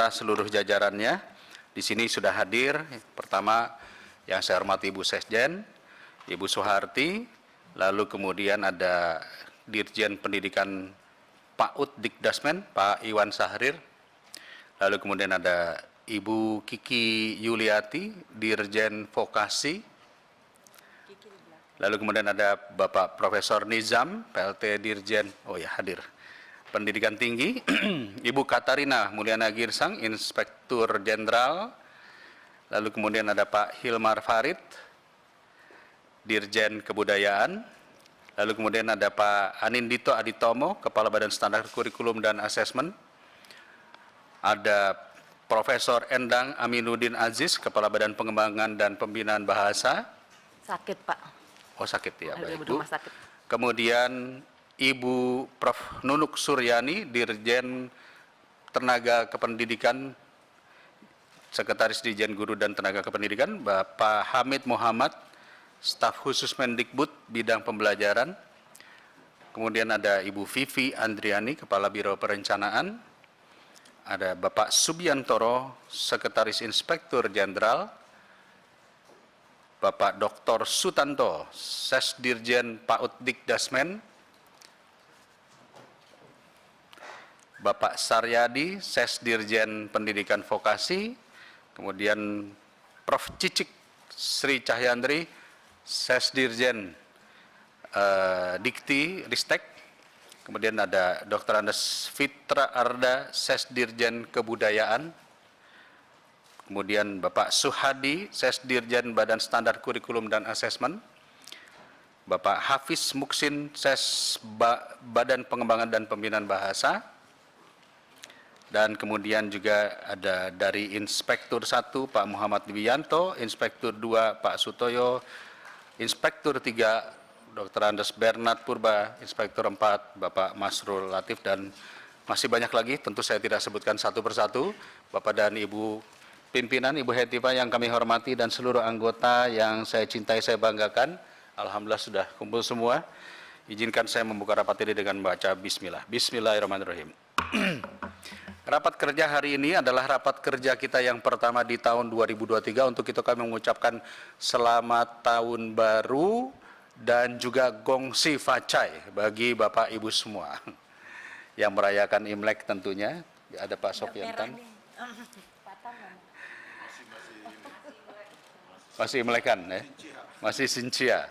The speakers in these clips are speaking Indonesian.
beserta seluruh jajarannya. Di sini sudah hadir, pertama yang saya hormati Ibu Sekjen, Ibu Soeharti, lalu kemudian ada Dirjen Pendidikan PAUD Dikdasmen, Pak Iwan Sahrir, lalu kemudian ada Ibu Kiki Yuliati, Dirjen Vokasi, lalu kemudian ada Bapak Profesor Nizam, PLT Dirjen, hadir, Pendidikan Tinggi, Ibu Katarina Mulyana Girsang, Inspektur Jenderal, lalu kemudian ada Pak Hilmar Farid, Dirjen Kebudayaan, lalu kemudian ada Pak Anindito Aditomo, Kepala Badan Standar Kurikulum dan Asesmen, ada Profesor Endang Aminuddin Aziz, Kepala Badan Pengembangan dan Pembinaan Bahasa. Sakit, Pak. Oh, sakit ya, baik Bu. Sakit. Kemudian Ibu Prof. Nunuk Suryani, Dirjen Tenaga Kependidikan, Sekretaris Dirjen Guru dan Tenaga Kependidikan, Bapak Hamid Muhammad, Staf Khusus Mendikbud Bidang Pembelajaran. Kemudian ada Ibu Vivi Andriani, Kepala Biro Perencanaan. Ada Bapak Subiantoro, Sekretaris Inspektur Jenderal. Bapak Dr. Sutanto, Sesdirjen PAUD Dikdasmen. Bapak Saryadi, Sesdirjen Pendidikan Vokasi. Kemudian Prof. Cicik Sri Cahyandri, Sesdirjen Dikti Ristek. Kemudian ada Dr. Andes Fitra Arda, Sesdirjen Kebudayaan. Kemudian Bapak Suhadi, Sesdirjen Badan Standar Kurikulum dan Asesmen. Bapak Hafiz Muksin, Badan Pengembangan dan Pembinaan Bahasa. Dan kemudian juga ada dari Inspektur 1 Pak Muhammad Wiyanto, Inspektur 2 Pak Sutoyo, Inspektur 3 Dr. Andes Bernard Purba, Inspektur 4 Bapak Masrul Latif, dan masih banyak lagi, tentu saya tidak sebutkan satu persatu. Bapak dan Ibu pimpinan, Ibu Hetiva yang kami hormati, dan seluruh anggota yang saya cintai, saya banggakan. Alhamdulillah sudah kumpul semua. Izinkan saya membuka rapat ini dengan membaca Bismillah. Bismillahirrahmanirrahim. Rapat kerja hari ini adalah rapat kerja kita yang pertama di tahun 2023. Untuk itu kami mengucapkan selamat tahun baru dan juga gongsi facai bagi Bapak Ibu semua yang merayakan Imlek tentunya. Ada Pak Sofiantan. Masih Imlekan ya? Masih Sincia.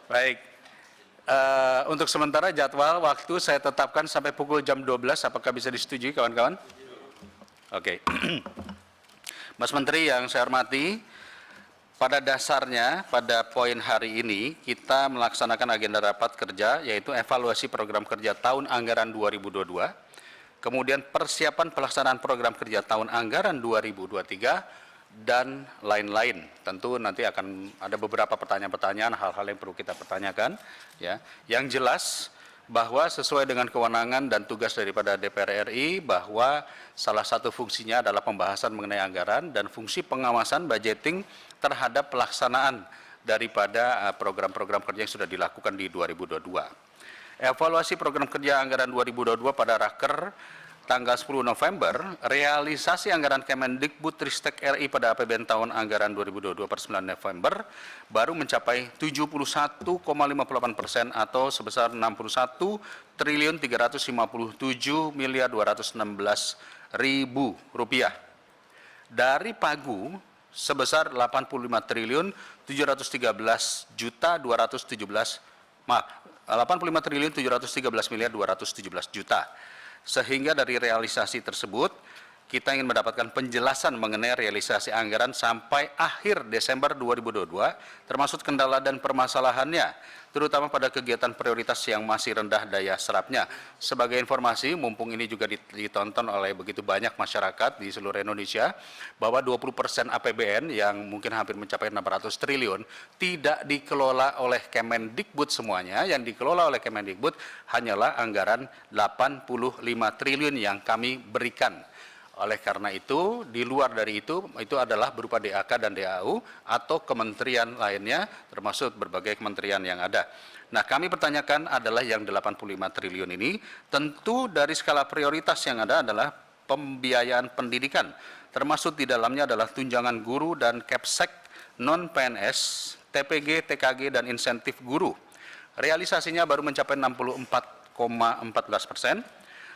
Baik. Untuk sementara jadwal waktu saya tetapkan sampai pukul jam 12. Apakah bisa disetujui kawan-kawan? Oke. Mas Menteri yang saya hormati, pada dasarnya pada poin hari ini kita melaksanakan agenda rapat kerja, yaitu evaluasi program kerja tahun anggaran 2022, kemudian persiapan pelaksanaan program kerja tahun anggaran 2023, dan lain-lain. Tentu nanti akan ada beberapa pertanyaan-pertanyaan, hal-hal yang perlu kita pertanyakan. Ya. Yang jelas bahwa sesuai dengan kewenangan dan tugas daripada DPR RI, bahwa salah satu fungsinya adalah pembahasan mengenai anggaran dan fungsi pengawasan budgeting terhadap pelaksanaan daripada program-program kerja yang sudah dilakukan di 2022. Evaluasi program kerja anggaran 2022 pada Raker tanggal 10 November, realisasi anggaran Kemendikbudristek RI pada APBN tahun anggaran 2022 per 9 November baru mencapai 71,58% atau sebesar 61.357.216.000 rupiah. Dari Pagu sebesar 85.713.217 juta. Sehingga dari realisasi tersebut, kita ingin mendapatkan penjelasan mengenai realisasi anggaran sampai akhir Desember 2022, termasuk kendala dan permasalahannya, terutama pada kegiatan prioritas yang masih rendah daya serapnya. Sebagai informasi, mumpung ini juga ditonton oleh begitu banyak masyarakat di seluruh Indonesia, bahwa 20% APBN yang mungkin hampir mencapai 600 triliun tidak dikelola oleh Kemendikbud semuanya. Yang dikelola oleh Kemendikbud hanyalah anggaran 85 triliun yang kami berikan. Oleh karena itu, di luar dari itu adalah berupa DAK dan DAU atau kementerian lainnya, termasuk berbagai kementerian yang ada. Nah, kami pertanyakan adalah yang 85 triliun ini, tentu dari skala prioritas yang ada adalah pembiayaan pendidikan, termasuk di dalamnya adalah tunjangan guru dan Kepsek non-PNS, TPG, TKG, dan insentif guru. Realisasinya baru mencapai 64,14%.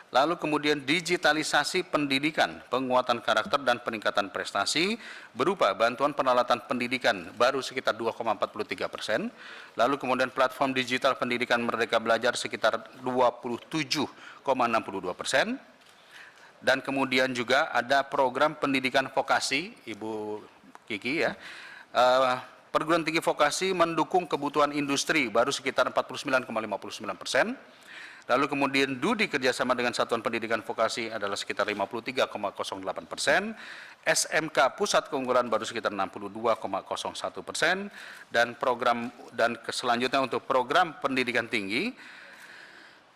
Lalu kemudian digitalisasi pendidikan, penguatan karakter dan peningkatan prestasi berupa bantuan peralatan pendidikan baru sekitar 2,43%. Lalu kemudian platform digital pendidikan Merdeka Belajar sekitar 27,62%. Dan kemudian juga ada program pendidikan vokasi, Ibu Kiki ya, perguruan tinggi vokasi mendukung kebutuhan industri baru sekitar 49,59%. Lalu kemudian DUDI kerjasama dengan Satuan Pendidikan Vokasi adalah sekitar 53,08%, SMK Pusat Keunggulan baru sekitar 62,01%, dan selanjutnya untuk program pendidikan tinggi,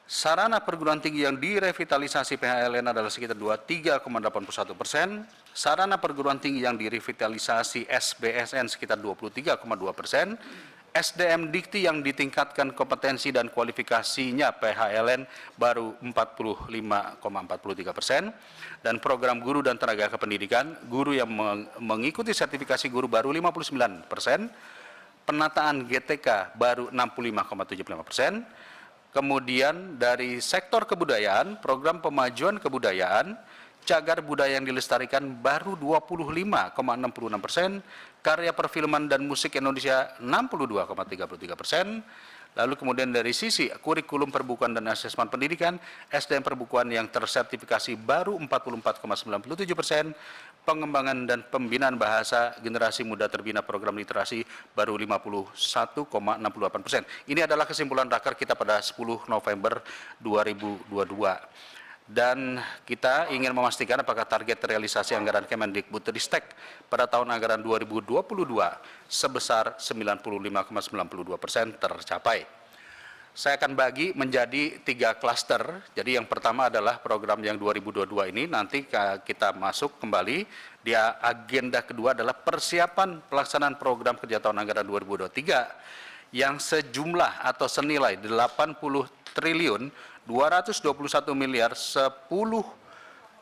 sarana perguruan tinggi yang direvitalisasi PHLN adalah sekitar 23,81%, sarana perguruan tinggi yang direvitalisasi SBSN sekitar 23,2%, SDM Dikti yang ditingkatkan kompetensi dan kualifikasinya PHLN baru 45,43%, dan program guru dan tenaga kependidikan, guru yang mengikuti sertifikasi guru baru 59%, penataan GTK baru 65,75%, kemudian dari sektor kebudayaan, program pemajuan kebudayaan, cagar budaya yang dilestarikan baru 25,66%, karya perfilman dan musik Indonesia 62,33%, lalu kemudian dari sisi kurikulum perbukuan dan asesmen pendidikan, SDM perbukuan yang tersertifikasi baru 44,97%, pengembangan dan pembinaan bahasa generasi muda terbina program literasi baru 51,68%. Ini adalah kesimpulan raker kita pada 10 November 2022. Dan kita ingin memastikan apakah target realisasi anggaran Kemendikbudristek pada tahun anggaran 2022 sebesar 95,92% tercapai. Saya akan bagi menjadi 3 klaster. Jadi yang pertama adalah program yang 2022 ini, nanti kita masuk kembali. Di agenda kedua adalah persiapan pelaksanaan program kerja tahun anggaran 2023 yang sejumlah atau senilai 80 triliun 221 miliar 10.125.000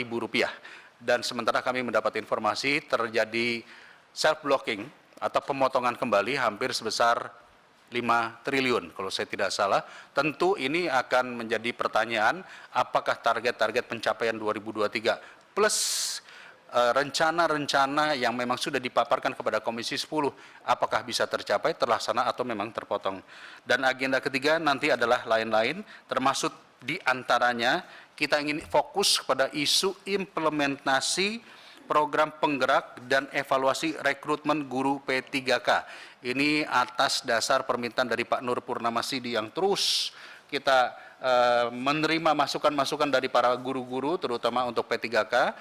rupiah. Dan sementara kami mendapat informasi terjadi self blocking atau pemotongan kembali hampir sebesar 5 triliun kalau saya tidak salah. Tentu ini akan menjadi pertanyaan, apakah target-target pencapaian 2023 plus rencana-rencana yang memang sudah dipaparkan kepada Komisi 10, apakah bisa tercapai, terlaksana, atau memang terpotong. Dan agenda ketiga nanti adalah lain-lain, termasuk diantaranya kita ingin fokus pada isu implementasi program penggerak dan evaluasi rekrutmen guru P3K. Ini atas dasar permintaan dari Pak Nur Purnamasidi yang terus kita menerima masukan-masukan dari para guru-guru, terutama untuk P3K.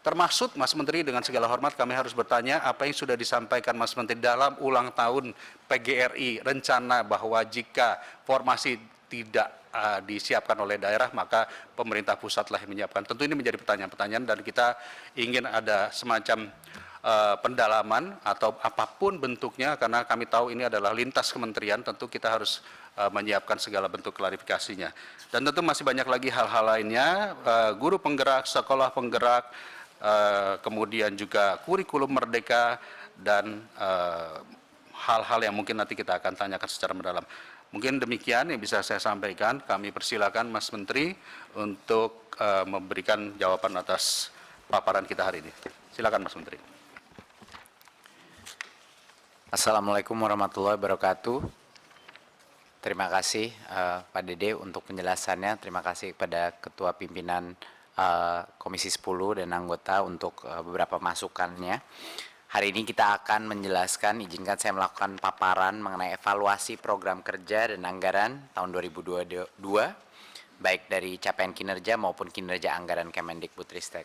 Termasuk Mas Menteri, dengan segala hormat kami harus bertanya apa yang sudah disampaikan Mas Menteri dalam ulang tahun PGRI, rencana bahwa jika formasi tidak disiapkan oleh daerah maka pemerintah pusatlah yang menyiapkan. Tentu ini menjadi pertanyaan-pertanyaan dan kita ingin ada semacam pendalaman atau apapun bentuknya, karena kami tahu ini adalah lintas kementerian, tentu kita harus menyiapkan segala bentuk klarifikasinya. Dan tentu masih banyak lagi hal-hal lainnya, guru penggerak, sekolah penggerak, kemudian juga kurikulum merdeka, dan hal-hal yang mungkin nanti kita akan tanyakan secara mendalam. Mungkin demikian yang bisa saya sampaikan. Kami persilakan Mas Menteri untuk memberikan jawaban atas paparan kita hari ini. Silakan Mas Menteri. Assalamualaikum warahmatullahi wabarakatuh. Terima kasih Pak Dede untuk penjelasannya. Terima kasih kepada Ketua Pimpinan Komisi 10 dan anggota untuk beberapa masukannya. Hari ini kita akan menjelaskan, izinkan saya melakukan paparan mengenai evaluasi program kerja dan anggaran tahun 2022, baik dari capaian kinerja maupun kinerja anggaran Kemendikbudristek.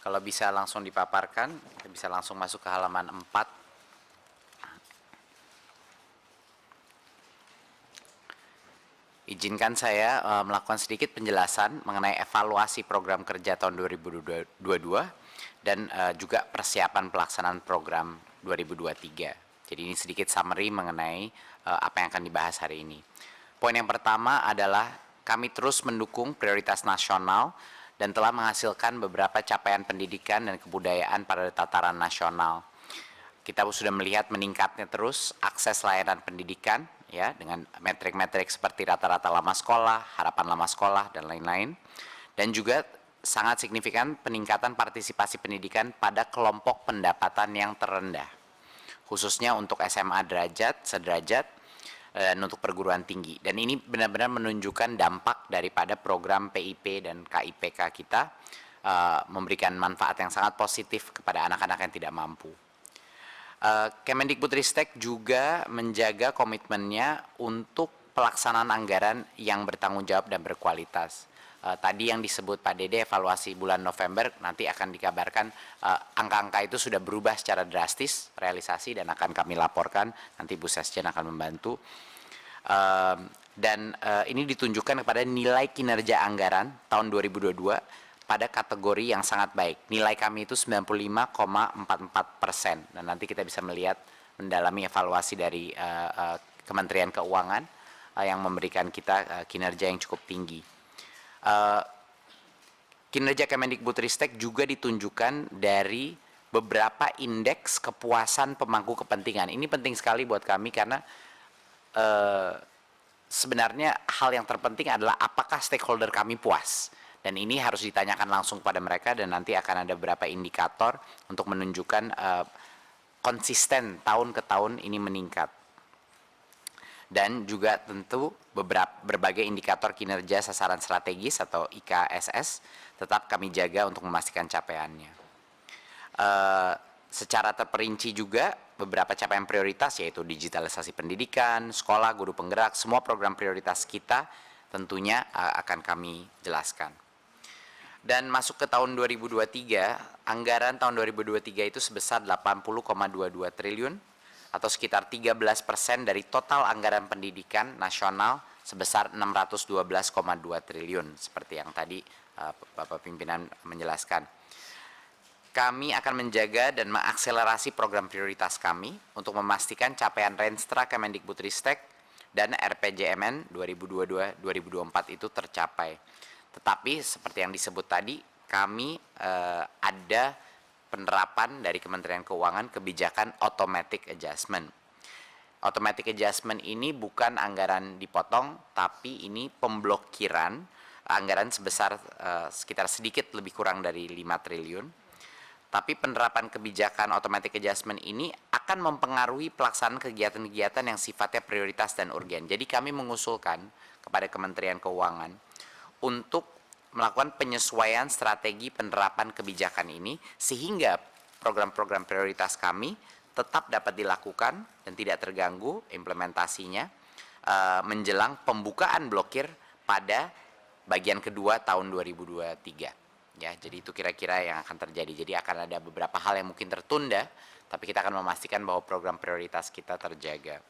Kalau bisa langsung dipaparkan, kita bisa langsung masuk ke halaman 4. izinkan saya melakukan sedikit penjelasan mengenai evaluasi program kerja tahun 2022 dan juga persiapan pelaksanaan program 2023. Jadi ini sedikit summary mengenai apa yang akan dibahas hari ini. Poin yang pertama adalah kami terus mendukung prioritas nasional dan telah menghasilkan beberapa capaian pendidikan dan kebudayaan pada tataran nasional. Kita sudah melihat meningkatnya terus akses layanan pendidikan ya dengan metrik-metrik seperti rata-rata lama sekolah, harapan lama sekolah dan lain-lain. Dan juga sangat signifikan peningkatan partisipasi pendidikan pada kelompok pendapatan yang terendah. Khususnya untuk SMA sederajat dan untuk perguruan tinggi. Dan ini benar-benar menunjukkan dampak daripada program PIP dan KIPK kita memberikan manfaat yang sangat positif kepada anak-anak yang tidak mampu. Kemendikbudristek juga menjaga komitmennya untuk pelaksanaan anggaran yang bertanggung jawab dan berkualitas. Tadi yang disebut Pak Dede evaluasi bulan November nanti akan dikabarkan angka-angka itu sudah berubah secara drastis realisasi dan akan kami laporkan, nanti Bu Sesjen akan membantu. Ini ditunjukkan kepada nilai kinerja anggaran tahun 2022 pada kategori yang sangat baik. Nilai kami itu 95,44%. Dan nanti kita bisa melihat mendalami evaluasi dari Kementerian Keuangan yang memberikan kita kinerja yang cukup tinggi. Kinerja Kemendikbudristek juga ditunjukkan dari beberapa indeks kepuasan pemangku kepentingan. Ini penting sekali buat kami karena sebenarnya hal yang terpenting adalah apakah stakeholder kami puas. Dan ini harus ditanyakan langsung pada mereka dan nanti akan ada beberapa indikator untuk menunjukkan konsisten tahun ke tahun ini meningkat. Dan juga tentu berbagai indikator kinerja sasaran strategis atau IKSS tetap kami jaga untuk memastikan capaiannya. Secara terperinci juga beberapa capaian prioritas yaitu digitalisasi pendidikan, sekolah, guru penggerak, semua program prioritas kita tentunya akan kami jelaskan. Dan masuk ke tahun 2023, anggaran tahun 2023 itu sebesar 80,22 triliun atau sekitar 13% dari total anggaran pendidikan nasional sebesar 612,2 triliun seperti yang tadi Bapak Pimpinan menjelaskan. Kami akan menjaga dan mengakselerasi program prioritas kami untuk memastikan capaian Renstra Kemendikbudristek dan RPJMN 2022-2024 itu tercapai. Tetapi seperti yang disebut tadi, kami ada penerapan dari Kementerian Keuangan kebijakan automatic adjustment. Automatic adjustment ini bukan anggaran dipotong, tapi ini pemblokiran anggaran sebesar sekitar sedikit lebih kurang dari 5 triliun. Tapi penerapan kebijakan automatic adjustment ini akan mempengaruhi pelaksanaan kegiatan-kegiatan yang sifatnya prioritas dan urgen. Jadi kami mengusulkan kepada Kementerian Keuangan untuk melakukan penyesuaian strategi penerapan kebijakan ini sehingga program-program prioritas kami tetap dapat dilakukan dan tidak terganggu implementasinya menjelang pembukaan blokir pada bagian kedua tahun 2023. Ya, jadi itu kira-kira yang akan terjadi. Jadi akan ada beberapa hal yang mungkin tertunda, tapi kita akan memastikan bahwa program prioritas kita terjaga.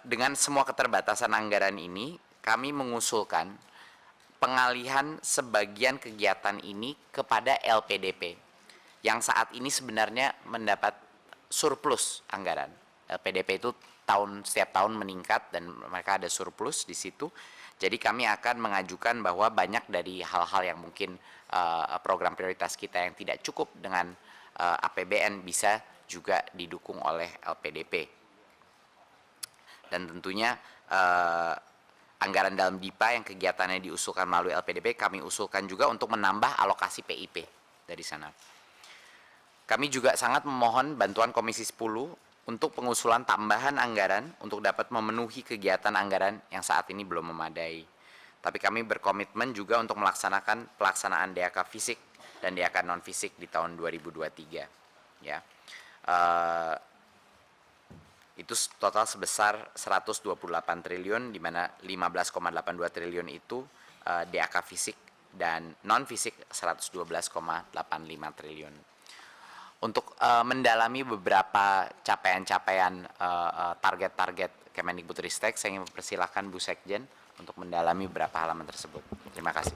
Dengan semua keterbatasan anggaran ini, kami mengusulkan pengalihan sebagian kegiatan ini kepada LPDP yang saat ini sebenarnya mendapat surplus anggaran. LPDP itu setiap tahun meningkat dan mereka ada surplus di situ. Jadi kami akan mengajukan bahwa banyak dari hal-hal yang mungkin program prioritas kita yang tidak cukup dengan APBN bisa juga didukung oleh LPDP. Dan tentunya anggaran dalam DIPA yang kegiatannya diusulkan melalui LPDP kami usulkan juga untuk menambah alokasi PIP dari sana. Kami juga sangat memohon bantuan Komisi 10 untuk pengusulan tambahan anggaran untuk dapat memenuhi kegiatan anggaran yang saat ini belum memadai. Tapi kami berkomitmen juga untuk melaksanakan pelaksanaan DAK fisik dan DAK non fisik di tahun 2023. Ya. Itu total sebesar 128 triliun, di mana 15,82 triliun itu DAK fisik dan non fisik 112,85 triliun. Untuk mendalami beberapa capaian-capaian target-target Kemendikbudristek. Saya ingin mempersilahkan Bu Sekjen untuk mendalami beberapa halaman tersebut. Terima kasih.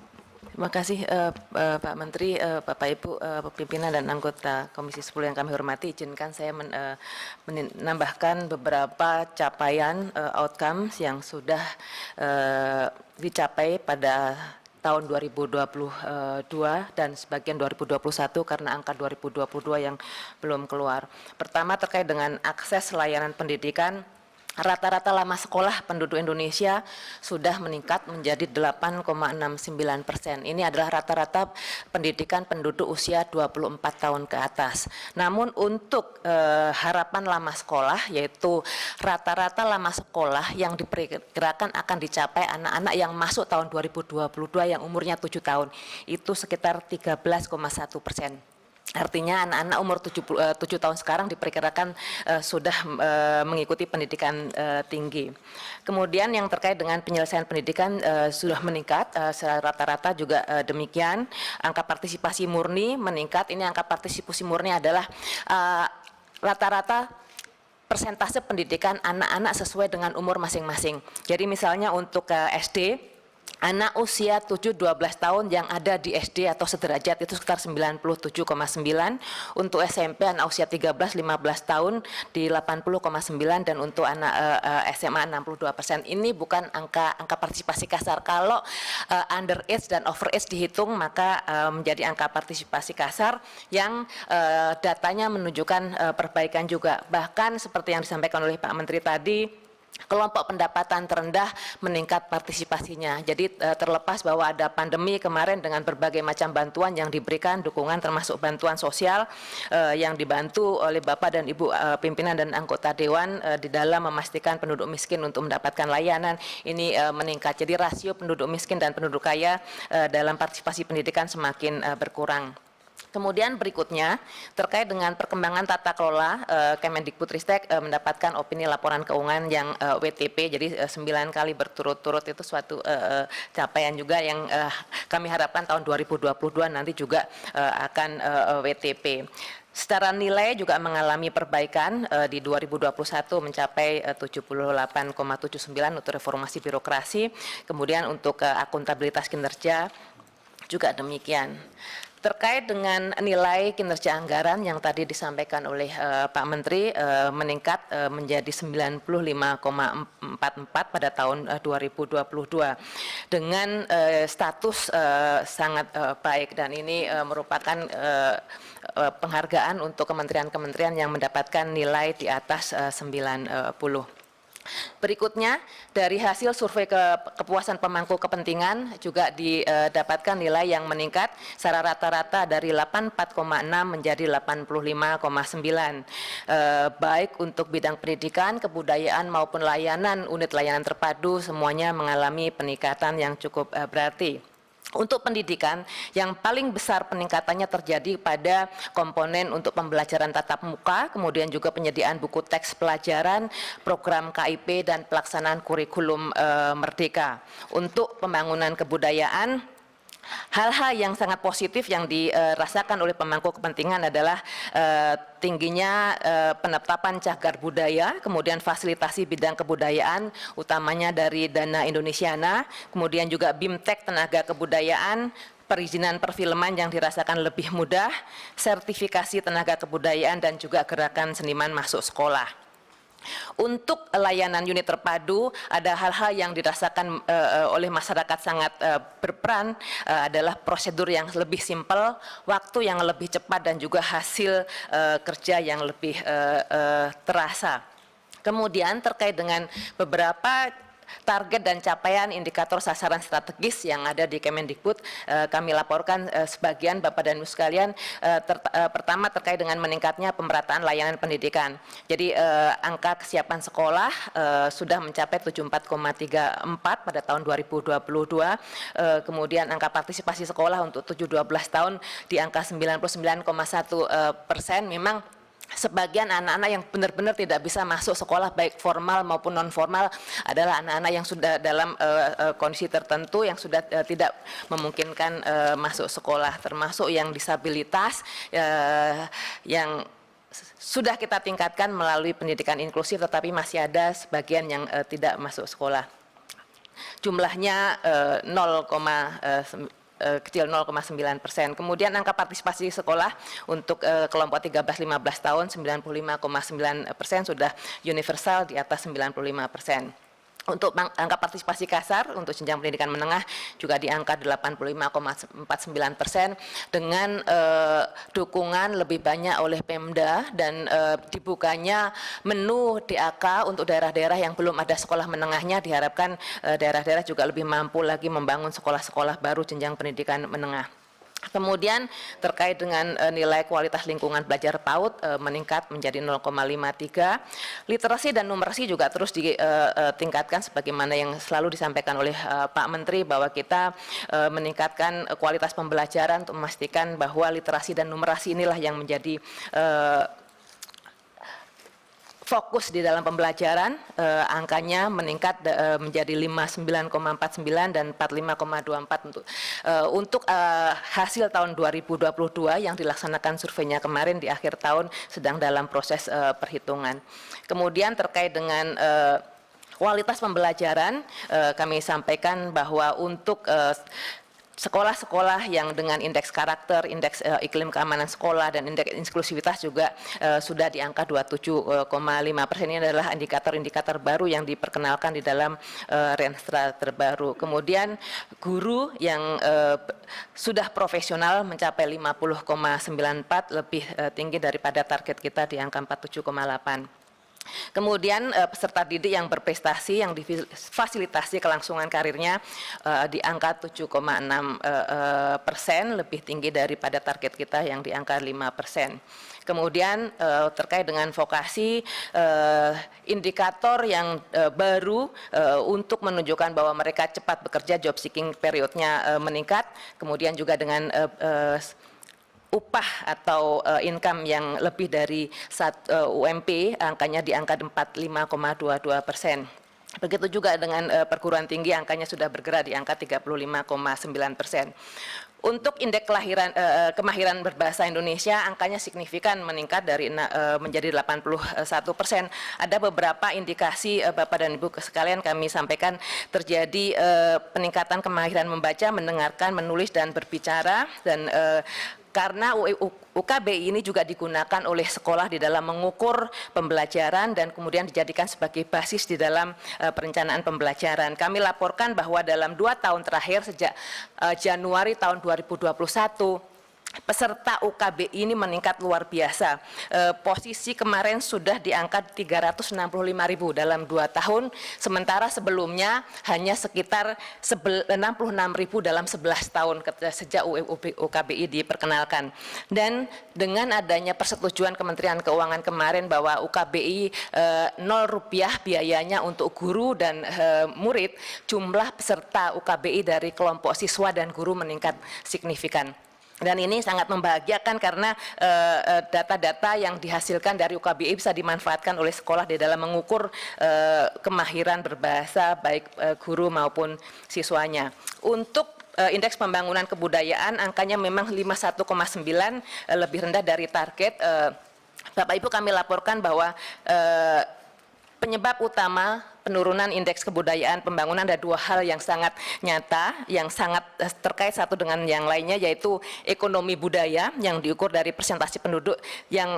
Terima kasih Pak Menteri, Bapak Ibu pimpinan dan anggota Komisi 10 yang kami hormati. Izinkan saya menambahkan beberapa capaian outcomes yang sudah dicapai pada tahun 2022 dan sebagian 2021 karena angka 2022 yang belum keluar. Pertama terkait dengan akses layanan pendidikan. Rata-rata lama sekolah penduduk Indonesia sudah meningkat menjadi 8,69%. Ini adalah rata-rata pendidikan penduduk usia 24 tahun ke atas. Namun untuk harapan lama sekolah, yaitu rata-rata lama sekolah yang diperkirakan akan dicapai anak-anak yang masuk tahun 2022 yang umurnya 7 tahun, itu sekitar 13,1%. Artinya anak-anak umur 7 tahun sekarang diperkirakan sudah mengikuti pendidikan tinggi. Kemudian yang terkait dengan penyelesaian pendidikan sudah meningkat, rata-rata juga demikian. Angka partisipasi murni meningkat. Ini angka partisipasi murni adalah rata-rata persentase pendidikan anak-anak sesuai dengan umur masing-masing. Jadi misalnya untuk SD, anak usia 7-12 tahun yang ada di SD atau sederajat itu sekitar 97,9. Untuk SMP anak usia 13-15 tahun di 80,9 dan untuk anak SMA 62%. Ini bukan angka partisipasi kasar. Kalau underage dan overage dihitung maka menjadi angka partisipasi kasar yang datanya menunjukkan perbaikan juga. Bahkan seperti yang disampaikan oleh Pak Menteri tadi, kelompok pendapatan terendah meningkat partisipasinya. Jadi terlepas bahwa ada pandemi kemarin dengan berbagai macam bantuan yang diberikan, dukungan termasuk bantuan sosial yang dibantu oleh Bapak dan Ibu pimpinan dan anggota Dewan di dalam memastikan penduduk miskin untuk mendapatkan layanan ini meningkat. Jadi rasio penduduk miskin dan penduduk kaya dalam partisipasi pendidikan semakin berkurang. Kemudian berikutnya terkait dengan perkembangan tata kelola, Kemendikbudristek mendapatkan opini laporan keuangan yang WTP, jadi 9 kali berturut-turut, itu suatu capaian juga yang kami harapkan tahun 2022 nanti juga akan WTP. Secara nilai juga mengalami perbaikan di 2021 mencapai 78,79 untuk reformasi birokrasi, kemudian untuk akuntabilitas kinerja juga demikian. Terkait dengan nilai kinerja anggaran yang tadi disampaikan oleh Pak Menteri meningkat menjadi 95,44 pada tahun 2022 dengan status sangat baik, dan ini merupakan penghargaan untuk kementerian-kementerian yang mendapatkan nilai di atas 90. Berikutnya, dari hasil survei kepuasan pemangku kepentingan juga didapatkan nilai yang meningkat secara rata-rata dari 84,6 menjadi 85,9. Baik untuk bidang pendidikan, kebudayaan maupun layanan, unit layanan terpadu semuanya mengalami peningkatan yang cukup berarti. Untuk pendidikan, yang paling besar peningkatannya terjadi pada komponen untuk pembelajaran tatap muka, kemudian juga penyediaan buku teks pelajaran, program KIP, dan pelaksanaan kurikulum Merdeka. Untuk pembangunan kebudayaan, hal-hal yang sangat positif yang dirasakan oleh pemangku kepentingan adalah tingginya penetapan cagar budaya, kemudian fasilitasi bidang kebudayaan, utamanya dari Dana Indonesiana, kemudian juga BIMTEK tenaga kebudayaan, perizinan perfilman yang dirasakan lebih mudah, sertifikasi tenaga kebudayaan, dan juga gerakan seniman masuk sekolah. Untuk layanan unit terpadu, ada hal-hal yang dirasakan oleh masyarakat sangat berperan, adalah prosedur yang lebih simpel, waktu yang lebih cepat, dan juga hasil kerja yang lebih terasa. Kemudian terkait dengan beberapa target dan capaian indikator sasaran strategis yang ada di Kemendikbud, kami laporkan sebagian Bapak dan Ibu sekalian. Pertama terkait dengan meningkatnya pemerataan layanan pendidikan. Jadi angka kesiapan sekolah sudah mencapai 74,34 pada tahun 2022. Kemudian angka partisipasi sekolah untuk 7-12 tahun di angka 99,1%. Memang sebagian anak-anak yang benar-benar tidak bisa masuk sekolah baik formal maupun non formal adalah anak-anak yang sudah dalam kondisi tertentu yang sudah tidak memungkinkan masuk sekolah, termasuk yang disabilitas yang sudah kita tingkatkan melalui pendidikan inklusif, tetapi masih ada sebagian yang tidak masuk sekolah. Jumlahnya kecil 0,9%. Kemudian angka partisipasi sekolah untuk kelompok 13-15 tahun 95,9% sudah universal di atas 95%. Untuk angka partisipasi kasar untuk jenjang pendidikan menengah juga di angka 85,49% dengan dukungan lebih banyak oleh Pemda dan dibukanya menu DAK untuk daerah-daerah yang belum ada sekolah menengahnya. Diharapkan daerah-daerah juga lebih mampu lagi membangun sekolah-sekolah baru jenjang pendidikan menengah. Kemudian terkait dengan nilai kualitas lingkungan belajar PAUD meningkat menjadi 0,53. Literasi dan numerasi juga terus ditingkatkan sebagaimana yang selalu disampaikan oleh Pak Menteri bahwa kita meningkatkan kualitas pembelajaran untuk memastikan bahwa literasi dan numerasi inilah yang menjadi fokus di dalam pembelajaran. Angkanya meningkat menjadi 59,49 dan 45,24 untuk hasil tahun 2022 yang dilaksanakan surveinya kemarin di akhir tahun sedang dalam proses perhitungan. Kemudian terkait dengan kualitas pembelajaran, kami sampaikan bahwa untuk sekolah-sekolah yang dengan indeks karakter, indeks iklim keamanan sekolah, dan indeks inklusivitas juga sudah di angka 27,5%. Ini adalah indikator-indikator baru yang diperkenalkan di dalam Renstra terbaru. Kemudian guru yang sudah profesional mencapai 50,94, lebih tinggi daripada target kita di angka 47,8. Kemudian peserta didik yang berprestasi yang difasilitasi kelangsungan karirnya di angka 7,6%, lebih tinggi daripada target kita yang di angka 5%. Kemudian terkait dengan vokasi, indikator yang baru untuk menunjukkan bahwa mereka cepat bekerja, job seeking periodnya meningkat. Kemudian juga dengan upah atau income yang lebih dari UMP, angkanya di angka 45,22%. Begitu juga dengan perguruan tinggi, angkanya sudah bergerak di angka 35,9%. Untuk indeks kemahiran berbahasa Indonesia, angkanya signifikan meningkat dari menjadi 81%. Ada beberapa indikasi Bapak dan Ibu sekalian kami sampaikan terjadi peningkatan kemahiran membaca, mendengarkan, menulis dan berbicara, dan karena UKBI ini juga digunakan oleh sekolah di dalam mengukur pembelajaran dan kemudian dijadikan sebagai basis di dalam perencanaan pembelajaran. Kami laporkan bahwa dalam 2 tahun terakhir sejak Januari tahun 2021, peserta UKBI ini meningkat luar biasa. Posisi kemarin sudah di angka 365.000 dalam 2 tahun, sementara sebelumnya hanya sekitar 66.000 dalam 11 tahun sejak UKBI diperkenalkan. Dan dengan adanya persetujuan Kementerian Keuangan kemarin bahwa UKBI Rp0 biayanya untuk guru dan murid, jumlah peserta UKBI dari kelompok siswa dan guru meningkat signifikan. Dan ini sangat membahagiakan karena data-data yang dihasilkan dari UKBI bisa dimanfaatkan oleh sekolah di dalam mengukur kemahiran berbahasa baik guru maupun siswanya. Untuk indeks pembangunan kebudayaan, angkanya memang 51,9, lebih rendah dari target. Bapak Ibu, kami laporkan bahwa penyebab utama penurunan indeks kebudayaan pembangunan ada 2 hal yang sangat nyata, yang sangat terkait satu dengan yang lainnya, yaitu ekonomi budaya yang diukur dari persentase penduduk yang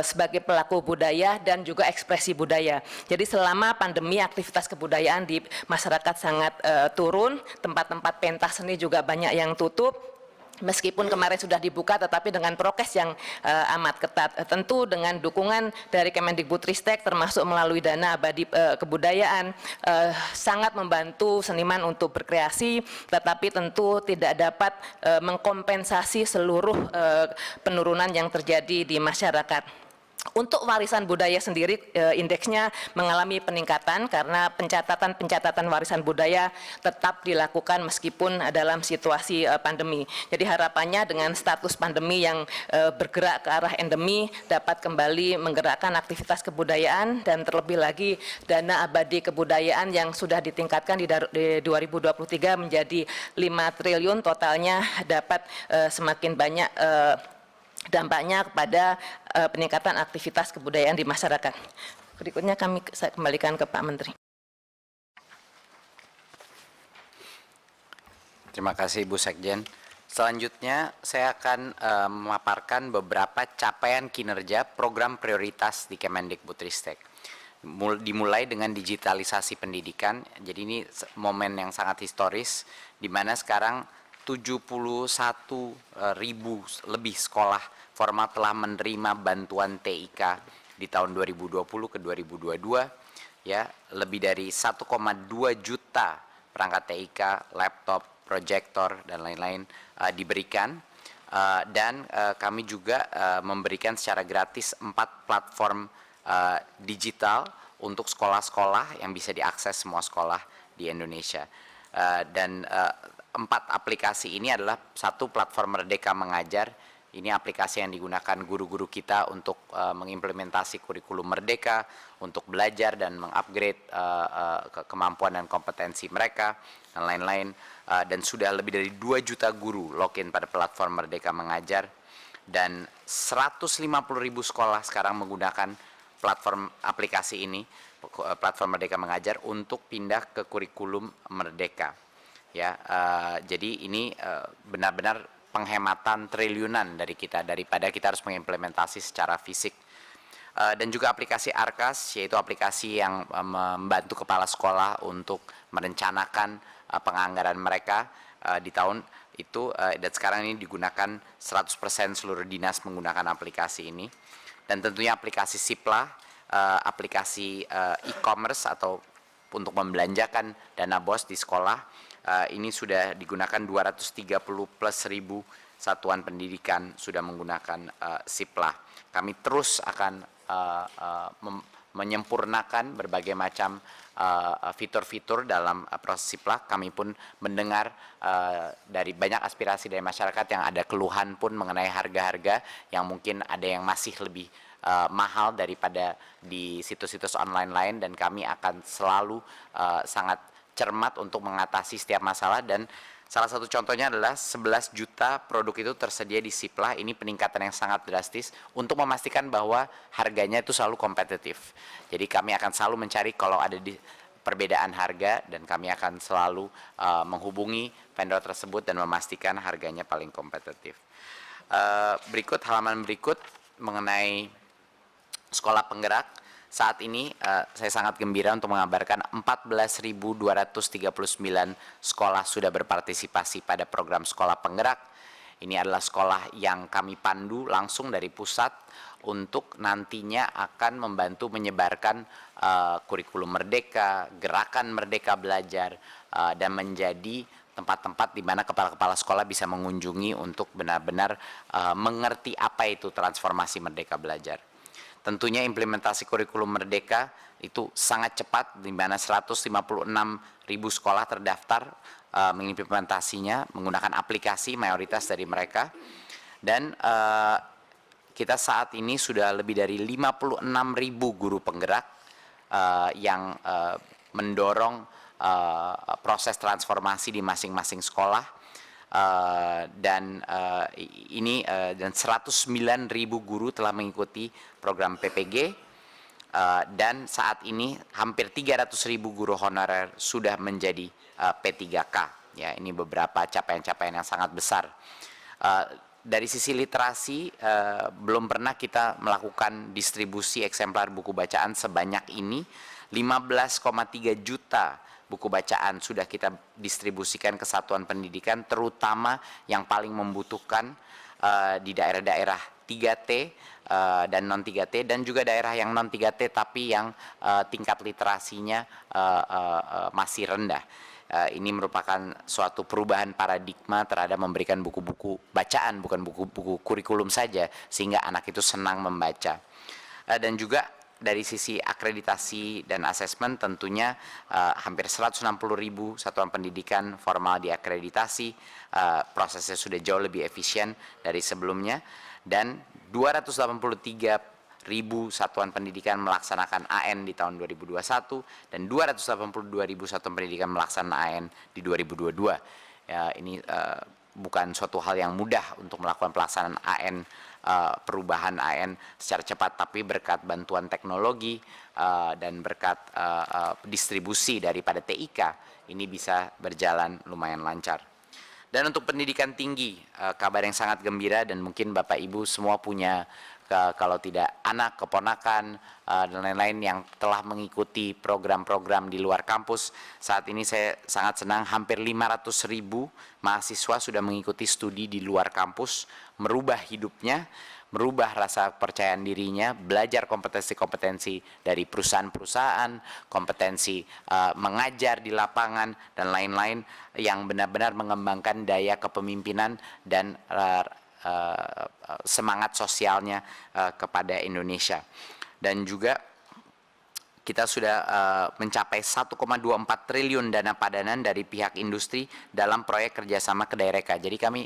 sebagai pelaku budaya dan juga ekspresi budaya. Jadi selama pandemi aktivitas kebudayaan di masyarakat sangat turun, tempat-tempat pentas seni juga banyak yang tutup. Meskipun kemarin sudah dibuka, tetapi dengan prokes yang amat ketat. Tentu dengan dukungan dari Kemendikbudristek termasuk melalui dana abadi kebudayaan sangat membantu seniman untuk berkreasi, tetapi tentu tidak dapat mengkompensasi seluruh penurunan yang terjadi di masyarakat. Untuk warisan budaya sendiri, indeksnya mengalami peningkatan karena pencatatan warisan budaya tetap dilakukan meskipun dalam situasi pandemi. Jadi harapannya dengan status pandemi yang bergerak ke arah endemi dapat kembali menggerakkan aktivitas kebudayaan, dan terlebih lagi dana abadi kebudayaan yang sudah ditingkatkan di 2023 menjadi 5 triliun totalnya dapat semakin banyak dampaknya kepada peningkatan aktivitas kebudayaan di masyarakat. Berikutnya saya kembalikan ke Pak Menteri. Terima kasih Ibu Sekjen. Selanjutnya saya akan memaparkan beberapa capaian kinerja program prioritas di Kemendikbudristek. Dimulai dengan digitalisasi pendidikan, jadi ini momen yang sangat historis, di mana sekarang 71.000 lebih sekolah formal telah menerima bantuan TIK di tahun 2020 ke 2022, ya, lebih dari 1,2 juta perangkat TIK, laptop, proyektor, dan lain-lain diberikan. Dan kami juga memberikan secara gratis 4 platform digital untuk sekolah-sekolah yang bisa diakses semua sekolah di Indonesia. Dan 4 aplikasi ini adalah satu platform Merdeka Mengajar. Ini aplikasi yang digunakan guru-guru kita untuk mengimplementasi kurikulum Merdeka, untuk belajar dan mengupgrade kemampuan dan kompetensi mereka, dan lain-lain. Dan sudah lebih dari 2 juta guru login pada platform Merdeka Mengajar. Dan 150.000 sekolah sekarang menggunakan platform aplikasi ini, platform Merdeka Mengajar, untuk pindah ke kurikulum Merdeka. Ya, jadi ini benar-benar penghematan triliunan dari kita, daripada kita harus mengimplementasi secara fisik. Dan juga aplikasi Arkas, yaitu aplikasi yang membantu kepala sekolah untuk merencanakan penganggaran mereka di tahun itu, dan sekarang ini digunakan 100% seluruh dinas menggunakan aplikasi ini. Dan tentunya aplikasi Sipla, aplikasi e-commerce atau untuk membelanjakan dana BOS di sekolah, ini sudah digunakan 230 plus ribu satuan pendidikan sudah menggunakan Sipla. Kami terus akan menyempurnakan berbagai macam fitur-fitur dalam proses Sipla. Kami pun mendengar dari banyak aspirasi dari masyarakat yang ada keluhan pun mengenai harga-harga yang mungkin ada yang masih lebih mahal daripada di situs-situs online lain, dan kami akan selalu sangat cermat untuk mengatasi setiap masalah. Dan salah satu contohnya adalah 11 juta produk itu tersedia di Sipla. Ini peningkatan yang sangat drastis untuk memastikan bahwa harganya itu selalu kompetitif. Jadi kami akan selalu mencari kalau ada di perbedaan harga, dan kami akan selalu menghubungi vendor tersebut dan memastikan harganya paling kompetitif. Berikut halaman berikut mengenai sekolah penggerak. Saat ini saya sangat gembira untuk mengabarkan 14.239 sekolah sudah berpartisipasi pada program sekolah penggerak. Ini adalah sekolah yang kami pandu langsung dari pusat untuk nantinya akan membantu menyebarkan kurikulum Merdeka, gerakan Merdeka Belajar, dan menjadi tempat-tempat di mana kepala-kepala sekolah bisa mengunjungi untuk benar-benar mengerti apa itu transformasi Merdeka Belajar. Tentunya implementasi kurikulum Merdeka itu sangat cepat, di mana 156.000 sekolah terdaftar mengimplementasinya menggunakan aplikasi mayoritas dari mereka. Dan kita saat ini sudah lebih dari 56.000 guru penggerak yang mendorong proses transformasi di masing-masing sekolah. Dan 109.000 guru telah mengikuti program PPG, dan saat ini hampir 300.000 guru honorer sudah menjadi P3K. Ya, ini beberapa capaian-capaian yang sangat besar. Dari sisi literasi, belum pernah kita melakukan distribusi eksemplar buku bacaan sebanyak ini. 15,3 juta buku bacaan sudah kita distribusikan ke satuan pendidikan, terutama yang paling membutuhkan di daerah-daerah 3T dan non 3T, dan juga daerah yang non 3T tapi yang tingkat literasinya masih rendah. Ini merupakan suatu perubahan paradigma terhadap memberikan buku-buku bacaan, bukan buku-buku kurikulum saja, sehingga anak itu senang membaca. Dan juga dari sisi akreditasi dan asesmen, tentunya hampir 160.000 satuan pendidikan formal diakreditasi. Prosesnya sudah jauh lebih efisien dari sebelumnya, dan 283.000 satuan pendidikan melaksanakan AN di tahun 2021, dan 282.000 satuan pendidikan melaksanakan AN di 2022. Ya, ini bukan suatu hal yang mudah untuk melakukan pelaksanaan AN perubahan AN secara cepat, tapi berkat bantuan teknologi dan berkat distribusi daripada TIK ini bisa berjalan lumayan lancar. Dan untuk pendidikan tinggi, kabar yang sangat gembira, dan mungkin Bapak Ibu semua punya kalau tidak anak, keponakan, dan lain-lain yang telah mengikuti program-program di luar kampus. Saat ini saya sangat senang, hampir 500.000 mahasiswa sudah mengikuti studi di luar kampus, merubah hidupnya, merubah rasa kepercayaan dirinya, belajar kompetensi-kompetensi dari perusahaan-perusahaan, kompetensi mengajar di lapangan, dan lain-lain yang benar-benar mengembangkan daya kepemimpinan dan semangat sosialnya kepada Indonesia. Dan juga kita sudah mencapai 1,24 triliun dana padanan dari pihak industri dalam proyek kerjasama Kedaireka. Jadi kami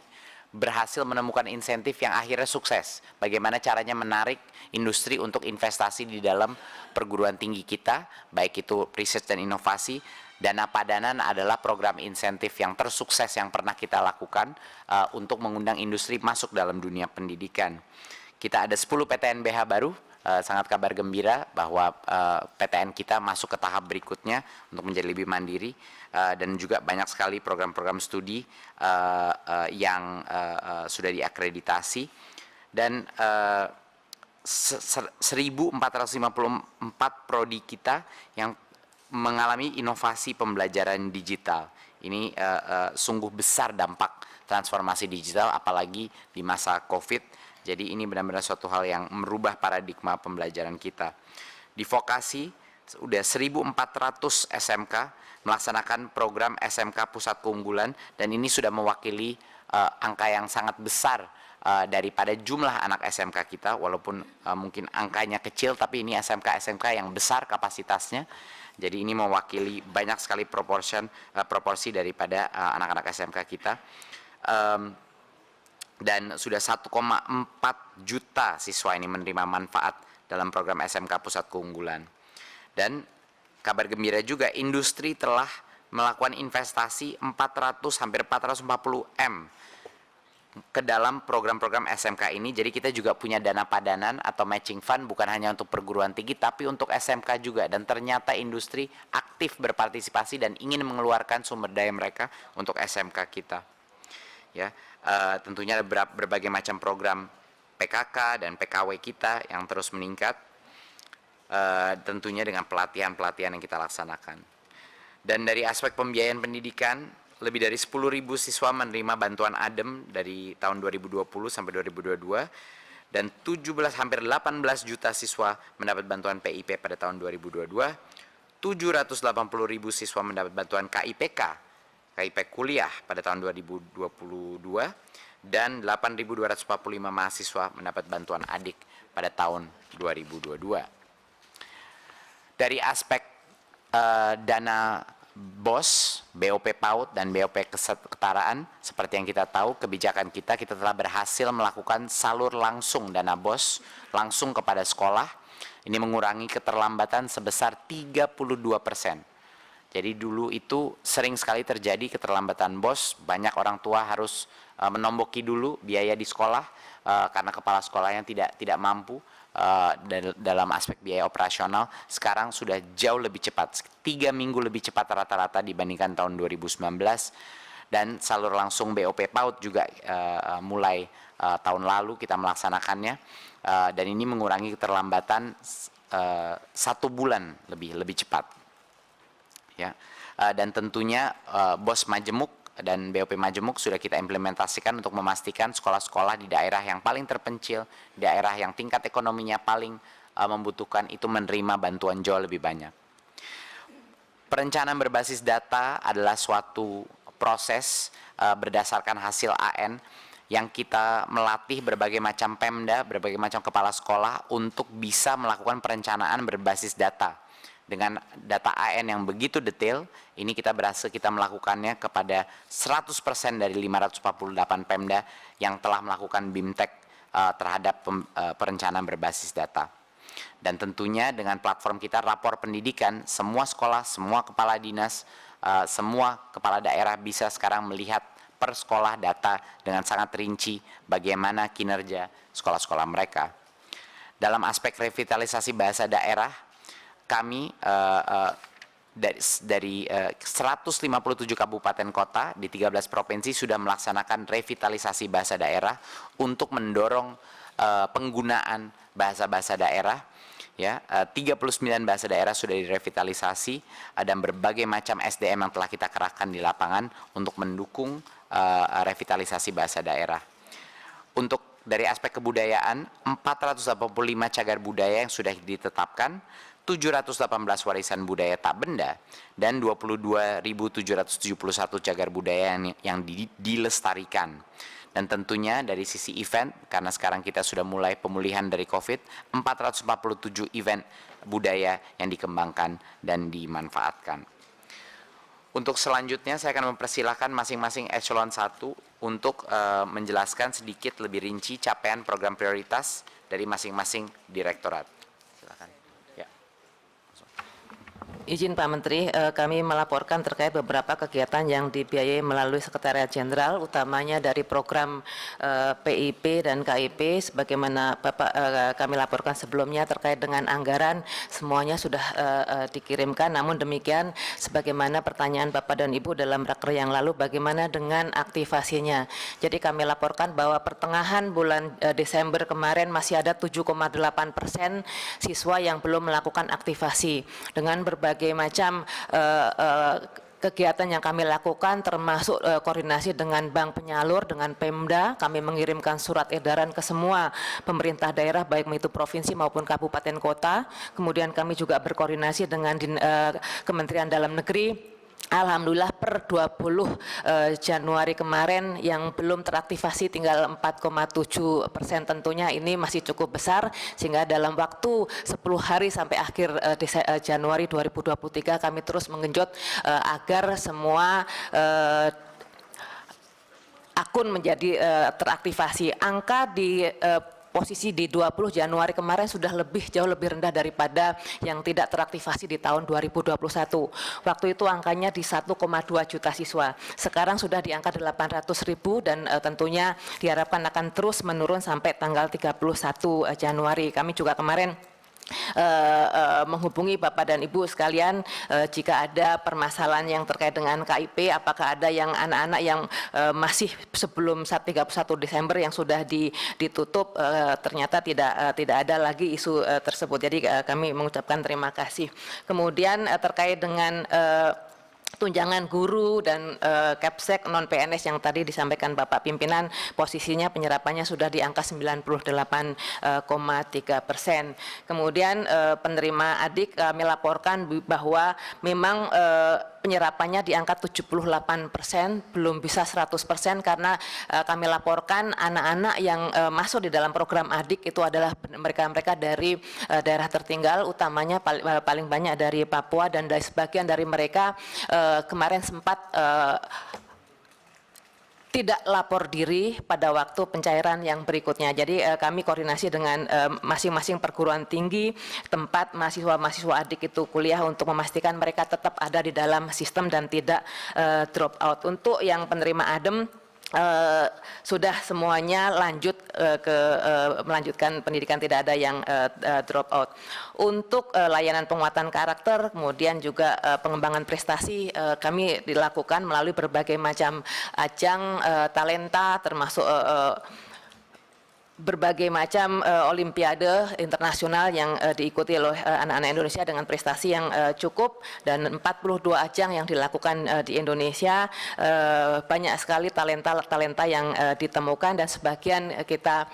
berhasil menemukan insentif yang akhirnya sukses. Bagaimana caranya menarik industri untuk investasi di dalam perguruan tinggi kita, baik itu riset dan inovasi. Dana padanan adalah program insentif yang tersukses yang pernah kita lakukan untuk mengundang industri masuk dalam dunia pendidikan. Kita ada 10 PTNBH baru, sangat kabar gembira bahwa PTN kita masuk ke tahap berikutnya untuk menjadi lebih mandiri, dan juga banyak sekali program-program studi yang sudah diakreditasi, dan 1.454 prodi kita yang mengalami inovasi pembelajaran digital. Ini sungguh besar dampak transformasi digital, apalagi di masa COVID. Jadi ini benar-benar suatu hal yang merubah paradigma pembelajaran kita. Di vokasi, sudah 1.400 SMK melaksanakan program SMK Pusat Keunggulan, dan ini sudah mewakili angka yang sangat besar daripada jumlah anak SMK kita, walaupun mungkin angkanya kecil, tapi ini SMK-SMK yang besar kapasitasnya. Jadi ini mewakili banyak sekali proporsi daripada anak-anak SMK kita. Dan sudah 1,4 juta siswa ini menerima manfaat dalam program SMK Pusat Keunggulan. Dan kabar gembira juga, industri telah melakukan investasi 400 hampir 440 M ke dalam program-program SMK ini. Jadi kita juga punya dana padanan atau matching fund, bukan hanya untuk perguruan tinggi tapi untuk SMK juga, dan ternyata industri aktif berpartisipasi dan ingin mengeluarkan sumber daya mereka untuk SMK kita. Ya, tentunya ada berbagai macam program PKK dan PKW kita yang terus meningkat, tentunya dengan pelatihan-pelatihan yang kita laksanakan. Dan dari aspek pembiayaan pendidikan, lebih dari 10.000 siswa menerima bantuan ADEM dari tahun 2020 sampai 2022, dan hampir 18 juta siswa mendapat bantuan PIP pada tahun 2022, 780.000 siswa mendapat bantuan KIPK, KIP kuliah pada tahun 2022, dan 8.245 mahasiswa mendapat bantuan adik pada tahun 2022. Dari aspek dana BOS, BOP PAUD, dan BOP kesetaraan, seperti yang kita tahu, kebijakan kita telah berhasil melakukan salur langsung dana BOS langsung kepada sekolah. Ini mengurangi keterlambatan sebesar 32%. Jadi dulu itu sering sekali terjadi keterlambatan BOS, banyak orang tua harus menomboki dulu biaya di sekolah karena kepala sekolahnya tidak mampu dalam aspek biaya operasional. Sekarang sudah jauh lebih cepat, 3 minggu lebih cepat rata-rata dibandingkan tahun 2019. Dan salur langsung BOP PAUD juga mulai tahun lalu kita melaksanakannya, dan ini mengurangi keterlambatan 1 bulan lebih cepat. Ya, dan tentunya BOS Majemuk dan BOP Majemuk sudah kita implementasikan untuk memastikan sekolah-sekolah di daerah yang paling terpencil, daerah yang tingkat ekonominya paling membutuhkan itu menerima bantuan jauh lebih banyak. Perencanaan berbasis data adalah suatu proses berdasarkan hasil AN yang kita melatih berbagai macam Pemda, berbagai macam kepala sekolah untuk bisa melakukan perencanaan berbasis data. Dengan data AN yang begitu detail, ini kita berhasil kita melakukannya kepada 100% dari 548 Pemda yang telah melakukan BIMTEK terhadap perencanaan berbasis data. Dan tentunya dengan platform kita Rapor Pendidikan, semua sekolah, semua kepala dinas, semua kepala daerah bisa sekarang melihat per sekolah data dengan sangat rinci bagaimana kinerja sekolah-sekolah mereka. Dalam aspek revitalisasi bahasa daerah, kami dari 157 kabupaten kota di 13 provinsi sudah melaksanakan revitalisasi bahasa daerah untuk mendorong penggunaan bahasa-bahasa daerah. Ya, 39 bahasa daerah sudah direvitalisasi dan berbagai macam SDM yang telah kita kerahkan di lapangan untuk mendukung revitalisasi bahasa daerah. Untuk dari aspek kebudayaan, 485 cagar budaya yang sudah ditetapkan, 718 warisan budaya tak benda, dan 22.771 cagar budaya yang dilestarikan. Dan tentunya dari sisi event, karena sekarang kita sudah mulai pemulihan dari COVID, 447 event budaya yang dikembangkan dan dimanfaatkan. Untuk selanjutnya saya akan mempersilahkan masing-masing eselon 1 untuk menjelaskan sedikit lebih rinci capaian program prioritas dari masing-masing direktorat. Silakan. Ya. Izin Pak Menteri, kami melaporkan terkait beberapa kegiatan yang dibiayai melalui Sekretariat Jenderal, utamanya dari program PIP dan KIP, sebagaimana Bapak kami laporkan sebelumnya terkait dengan anggaran, semuanya sudah dikirimkan. Namun demikian, sebagaimana pertanyaan Bapak dan Ibu dalam raker yang lalu, bagaimana dengan aktivasinya? Jadi kami laporkan bahwa pertengahan bulan Desember kemarin masih ada 7,8% siswa yang belum melakukan aktivasi dengan berbagai macam kegiatan yang kami lakukan, termasuk koordinasi dengan bank penyalur, dengan Pemda. Kami mengirimkan surat edaran ke semua pemerintah daerah, baik itu provinsi maupun kabupaten kota. Kemudian kami juga berkoordinasi dengan Kementerian Dalam Negeri. Alhamdulillah per 20 Januari kemarin yang belum teraktivasi tinggal 4,7%, tentunya ini masih cukup besar, sehingga dalam waktu 10 hari sampai akhir Januari 2023 kami terus menggenjot agar semua akun menjadi teraktivasi. Angka di posisi di 20 Januari kemarin sudah jauh lebih rendah daripada yang tidak teraktivasi di tahun 2021. Waktu itu angkanya di 1,2 juta siswa. Sekarang sudah di angka 800.000 dan tentunya diharapkan akan terus menurun sampai tanggal 31 Januari. Kami juga kemarin menghubungi Bapak dan Ibu sekalian jika ada permasalahan yang terkait dengan KIP, apakah ada yang anak-anak yang masih sebelum 31 Desember yang sudah ditutup, ternyata tidak ada lagi isu tersebut. Jadi kami mengucapkan terima kasih. Kemudian terkait dengan tunjangan guru dan Kepsek non PNS yang tadi disampaikan Bapak Pimpinan, posisinya penyerapannya sudah di angka 98,3%. Kemudian penerima adik kami laporkan bahwa memang penyerapannya di angka 78%, belum bisa 100% karena kami laporkan anak-anak yang masuk di dalam program adik itu adalah mereka-mereka dari daerah tertinggal, utamanya paling banyak dari Papua, dan dari sebagian dari mereka kemarin sempat tidak lapor diri pada waktu pencairan yang berikutnya. Jadi kami koordinasi dengan masing-masing perguruan tinggi tempat mahasiswa-mahasiswa adik itu kuliah untuk memastikan mereka tetap ada di dalam sistem dan tidak drop out. Untuk yang penerima ADEM, sudah semuanya lanjut melanjutkan pendidikan, tidak ada yang drop out. Untuk layanan penguatan karakter, kemudian juga pengembangan prestasi kami dilakukan melalui berbagai macam ajang talenta, termasuk berbagai macam olimpiade internasional yang diikuti oleh anak-anak Indonesia dengan prestasi yang cukup, dan 42 ajang yang dilakukan di Indonesia. Banyak sekali talenta-talenta yang ditemukan, dan sebagian kita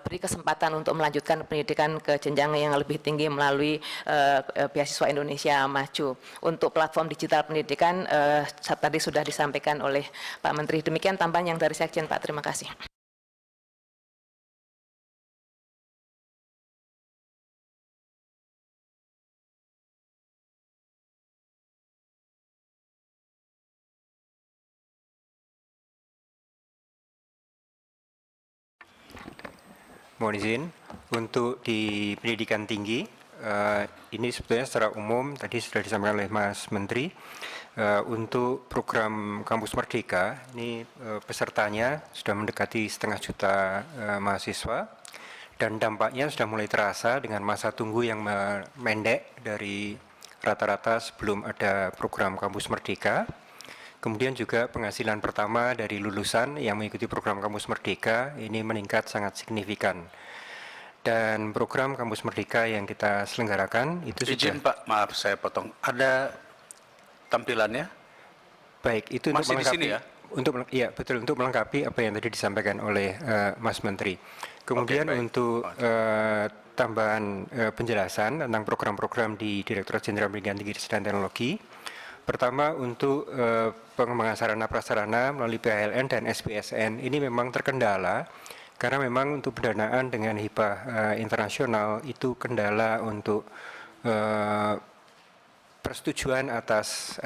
beri kesempatan untuk melanjutkan pendidikan ke jenjang yang lebih tinggi melalui beasiswa Indonesia Maju. Untuk platform digital pendidikan tadi sudah disampaikan oleh Pak Menteri. Demikian tambahan yang dari Sekjen, Pak. Terima kasih. Mohon izin, untuk di pendidikan tinggi, ini sebetulnya secara umum tadi sudah disampaikan oleh Mas Menteri, Untuk program Kampus Merdeka, ini pesertanya sudah mendekati 500.000 mahasiswa, dan dampaknya sudah mulai terasa dengan masa tunggu yang pendek dari rata-rata sebelum ada program Kampus Merdeka. Kemudian juga penghasilan pertama dari lulusan yang mengikuti program Kampus Merdeka ini meningkat sangat signifikan. Dan program Kampus Merdeka yang kita selenggarakan itu Izin sudah... Pak, maaf saya potong. Ada tampilannya? Baik, itu Masih untuk di sini melengkapi, ya? ya betul, untuk melengkapi apa yang tadi disampaikan oleh Mas Menteri. Kemudian Oke, baik. untuk tambahan penjelasan tentang program-program di Direktorat Jenderal Pendidikan Tinggi dan Teknologi. Pertama, untuk pengembangan sarana prasarana melalui PHLN dan SPSN ini memang terkendala karena memang untuk pendanaan dengan hibah internasional itu kendala untuk persetujuan atas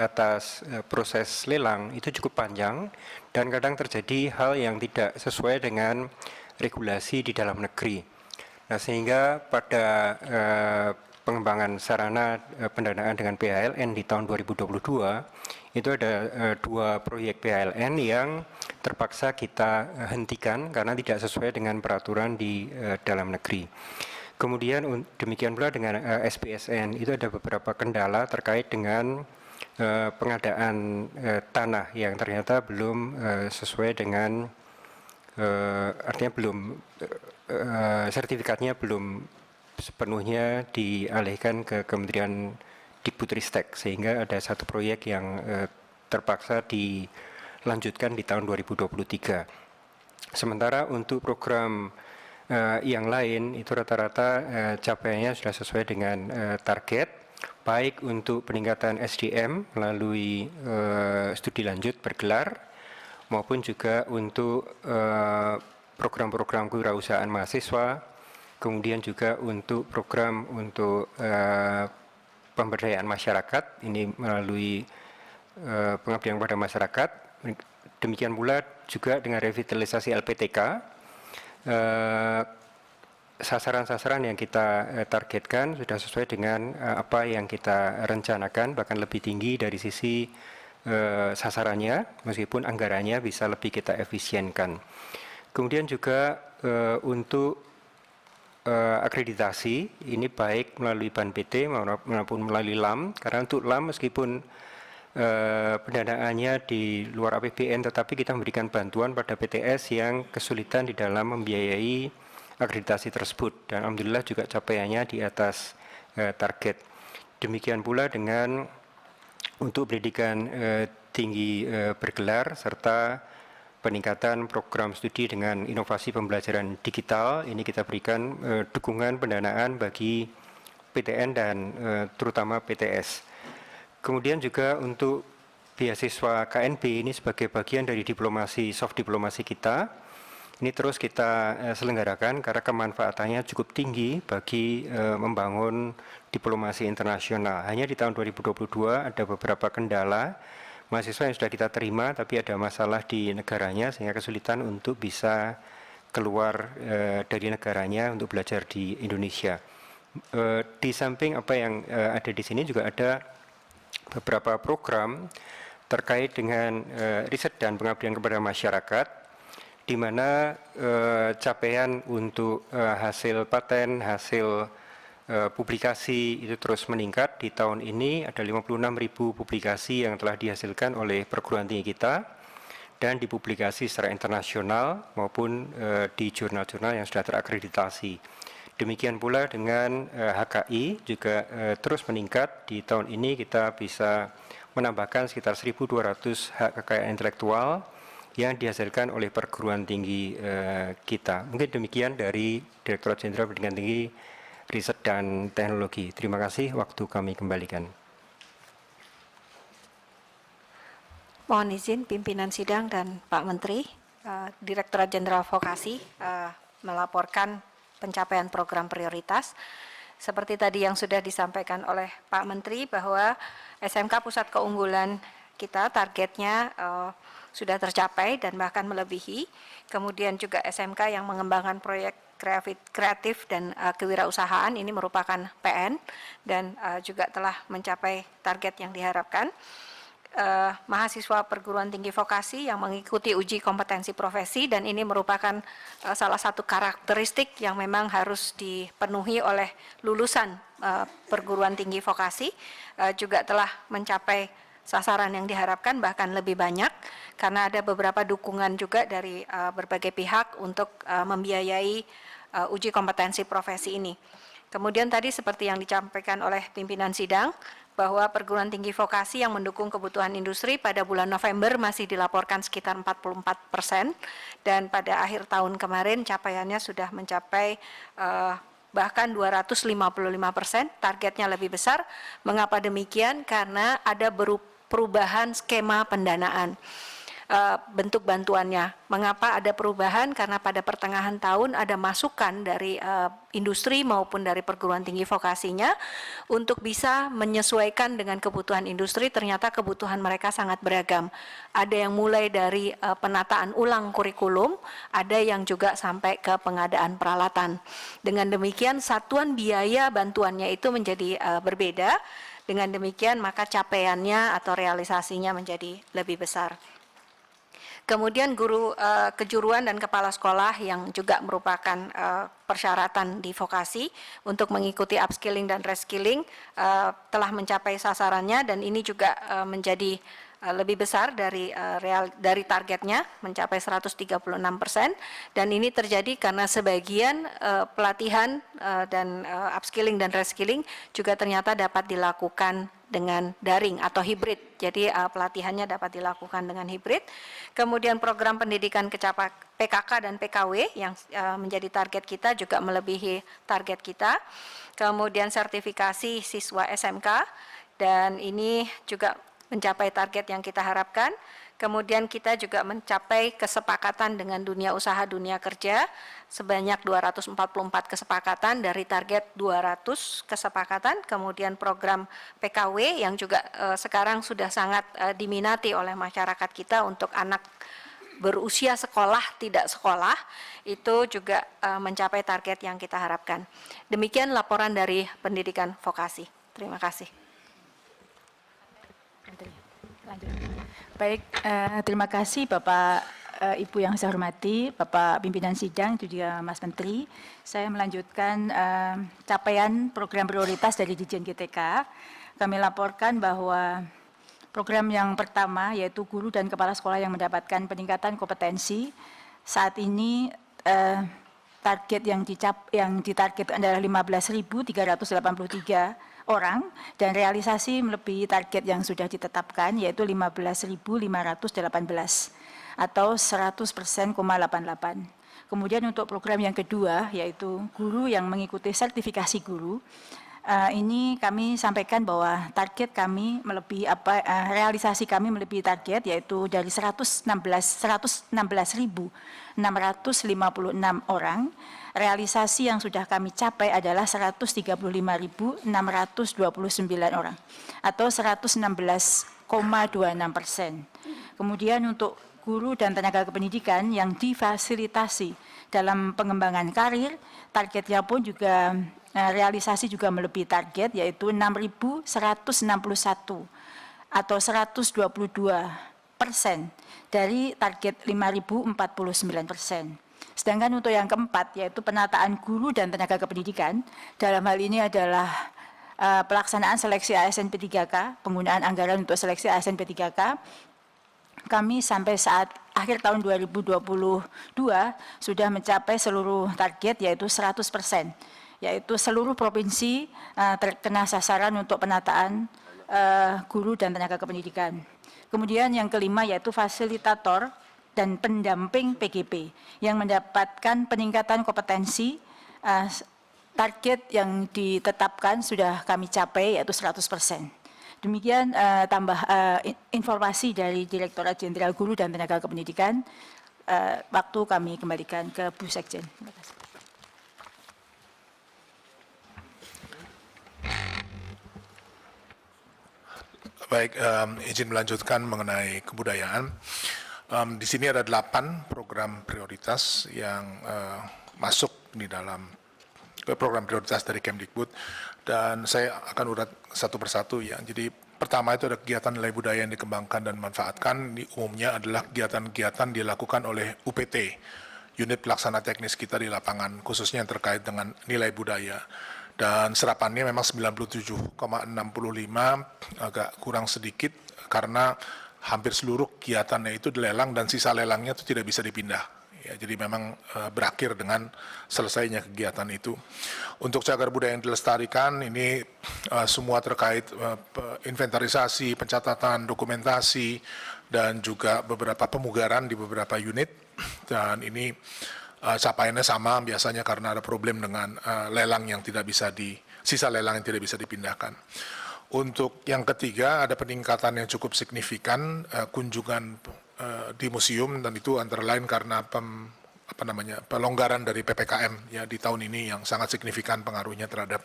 proses lelang itu cukup panjang dan kadang terjadi hal yang tidak sesuai dengan regulasi di dalam negeri. Nah, sehingga pada pengembangan sarana pendanaan dengan PHLN di tahun 2022 itu ada 2 proyek PHLN yang terpaksa kita hentikan karena tidak sesuai dengan peraturan di dalam negeri. Kemudian demikian pula dengan SPSN itu ada beberapa kendala terkait dengan pengadaan tanah yang ternyata belum sesuai dengan artinya belum sertifikatnya belum sepenuhnya dialihkan ke Kementerian Dikbudristek, sehingga ada 1 proyek yang terpaksa dilanjutkan di tahun 2023. Sementara untuk program yang lain itu rata-rata capaiannya sudah sesuai dengan target, baik untuk peningkatan SDM melalui studi lanjut bergelar maupun juga untuk program-program kewirausahaan mahasiswa, kemudian juga untuk program untuk pemberdayaan masyarakat ini melalui pengabdian kepada masyarakat. Demikian pula juga dengan revitalisasi LPTK. Sasaran-sasaran yang kita targetkan sudah sesuai dengan apa yang kita rencanakan, bahkan lebih tinggi dari sisi sasarannya, meskipun anggarannya bisa lebih kita efisienkan. Kemudian juga untuk akreditasi, ini baik melalui BAN PT maupun melalui LAM, karena untuk LAM meskipun pendanaannya di luar APBN, tetapi kita memberikan bantuan pada PTS yang kesulitan di dalam membiayai akreditasi tersebut, dan alhamdulillah juga capaiannya di atas target. Demikian pula dengan untuk pendidikan tinggi bergelar serta peningkatan program studi dengan inovasi pembelajaran digital, ini kita berikan dukungan pendanaan bagi PTN dan terutama PTS. Kemudian juga untuk beasiswa KNB ini sebagai bagian dari diplomasi, soft diplomasi kita, ini terus kita selenggarakan karena kemanfaatannya cukup tinggi bagi membangun diplomasi internasional. Hanya di tahun 2022 ada beberapa kendala, mahasiswa yang sudah kita terima tapi ada masalah di negaranya sehingga kesulitan untuk bisa keluar dari negaranya untuk belajar di Indonesia. Di samping apa yang ada di sini juga ada beberapa program terkait dengan riset dan pengabdian kepada masyarakat, di mana capaian untuk hasil paten, hasil publikasi itu terus meningkat. Di tahun ini ada 56.000 publikasi yang telah dihasilkan oleh perguruan tinggi kita dan dipublikasi secara internasional maupun di jurnal-jurnal yang sudah terakreditasi. Demikian pula dengan HKI juga terus meningkat. Di tahun ini kita bisa menambahkan sekitar 1.200 hak kekayaan intelektual yang dihasilkan oleh perguruan tinggi kita. Mungkin demikian dari Direktorat Jenderal Pendidikan Tinggi, Riset dan Teknologi. Terima kasih, waktu kami kembalikan. Mohon izin pimpinan sidang dan Pak Menteri, Direktorat Jenderal Vokasi melaporkan pencapaian program prioritas. Seperti tadi yang sudah disampaikan oleh Pak Menteri bahwa SMK Pusat Keunggulan kita targetnya sudah tercapai dan bahkan melebihi. Kemudian juga SMK yang mengembangkan proyek kreatif dan kewirausahaan ini merupakan PN dan juga telah mencapai target yang diharapkan. mahasiswa perguruan tinggi vokasi yang mengikuti uji kompetensi profesi, dan ini merupakan salah satu karakteristik yang memang harus dipenuhi oleh lulusan perguruan tinggi vokasi, juga telah mencapai sasaran yang diharapkan, bahkan lebih banyak, karena ada beberapa dukungan juga dari berbagai pihak untuk membiayai uji kompetensi profesi ini. Kemudian tadi seperti yang disampaikan oleh pimpinan sidang, bahwa perguruan tinggi vokasi yang mendukung kebutuhan industri pada bulan November masih dilaporkan sekitar 44%, dan pada akhir tahun kemarin capaiannya sudah mencapai bahkan 255%, targetnya lebih besar. Mengapa demikian? Karena ada perubahan skema pendanaan. Bentuk bantuannya. Mengapa ada perubahan? Karena pada pertengahan tahun ada masukan dari industri maupun dari perguruan tinggi vokasinya untuk bisa menyesuaikan dengan kebutuhan industri. Ternyata kebutuhan mereka sangat beragam. Ada yang mulai dari penataan ulang kurikulum, ada yang juga sampai ke pengadaan peralatan. Dengan demikian satuan biaya bantuannya itu menjadi berbeda. Dengan demikian maka capaiannya atau realisasinya menjadi lebih besar. Kemudian guru kejuruan dan kepala sekolah yang juga merupakan persyaratan di vokasi untuk mengikuti upskilling dan reskilling telah mencapai sasarannya, dan ini juga menjadi lebih besar dari targetnya, mencapai 136%, dan ini terjadi karena sebagian pelatihan dan upskilling dan reskilling juga ternyata dapat dilakukan dengan daring atau hibrid. Jadi pelatihannya dapat dilakukan dengan hibrid. Kemudian program pendidikan PKK dan PKW yang menjadi target kita juga melebihi target kita. Kemudian sertifikasi siswa SMK, dan ini juga mencapai target yang kita harapkan. Kemudian kita juga mencapai kesepakatan dengan dunia usaha dunia kerja sebanyak 244 kesepakatan dari target 200 kesepakatan. Kemudian program PKW yang juga sekarang sudah sangat diminati oleh masyarakat kita untuk anak berusia sekolah tidak sekolah, itu juga mencapai target yang kita harapkan. Demikian laporan dari pendidikan vokasi. Terima kasih. Baik, terima kasih Bapak Ibu yang saya hormati, Bapak Pimpinan Sidang, juga Mas Menteri. Saya melanjutkan capaian program prioritas dari Ditjen GTK. Kami laporkan bahwa program yang pertama yaitu guru dan kepala sekolah yang mendapatkan peningkatan kompetensi. Saat ini target yang ditargetkan adalah 15.383 orang, dan realisasi melebihi target yang sudah ditetapkan yaitu 15.518 atau 100,88%. Kemudian untuk program yang kedua yaitu guru yang mengikuti sertifikasi guru, ini kami sampaikan bahwa target kami melebihi realisasi kami melebihi target, yaitu dari 116.656 orang. Realisasi yang sudah kami capai adalah 135.629 orang atau 116,26%. Kemudian untuk guru dan tenaga kependidikan yang difasilitasi dalam pengembangan karir, targetnya pun juga realisasi juga melebihi target, yaitu 6.161 atau 122% dari target 5.049%. Sedangkan untuk yang keempat yaitu penataan guru dan tenaga kependidikan, dalam hal ini adalah pelaksanaan seleksi ASN P3K, penggunaan anggaran untuk seleksi ASN P3K, kami sampai saat akhir tahun 2022 sudah mencapai seluruh target yaitu 100%, yaitu seluruh provinsi terkena sasaran untuk penataan guru dan tenaga kependidikan. Kemudian yang kelima yaitu fasilitator dan pendamping PGP yang mendapatkan peningkatan kompetensi, target yang ditetapkan sudah kami capai yaitu 100%. Demikian informasi dari Direktorat Jenderal Guru dan Tenaga Kependidikan. Waktu kami kembalikan ke Bu Sekjen. Terima kasih. Baik, izin melanjutkan mengenai kebudayaan. Di sini ada 8 program prioritas yang masuk di dalam program prioritas dari Kemdikbud, dan saya akan urat satu persatu ya. Jadi Pertama itu ada kegiatan nilai budaya yang dikembangkan dan dimanfaatkan. Ini umumnya adalah kegiatan-kegiatan dilakukan oleh UPT, unit pelaksana teknis kita di lapangan, khususnya yang terkait dengan nilai budaya. Dan serapannya memang 97,65, agak kurang sedikit karena hampir seluruh kegiatannya itu dilelang dan sisa lelangnya itu tidak bisa dipindah. Ya, jadi memang berakhir dengan selesainya kegiatan itu. Untuk cagar budaya yang dilestarikan ini semua terkait inventarisasi, pencatatan, dokumentasi, dan juga beberapa pemugaran di beberapa unit. Dan ini capaiannya sama biasanya karena ada problem dengan lelang yang tidak bisa sisa lelang yang tidak bisa dipindahkan. Untuk yang ketiga ada peningkatan yang cukup signifikan kunjungan di museum, dan itu antara lain karena pelonggaran dari PPKM ya di tahun ini yang sangat signifikan pengaruhnya terhadap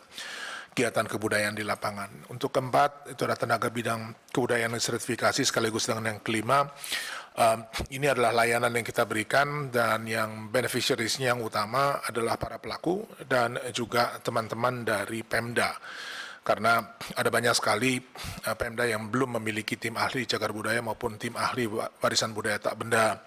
kegiatan kebudayaan di lapangan. Untuk keempat itu ada tenaga bidang kebudayaan dan sertifikasi, sekaligus dengan yang kelima ini adalah layanan yang kita berikan, dan yang beneficiaries-nya yang utama adalah para pelaku dan juga teman-teman dari Pemda. Karena ada banyak sekali Pemda yang belum memiliki tim ahli cagar budaya maupun tim ahli warisan budaya tak benda.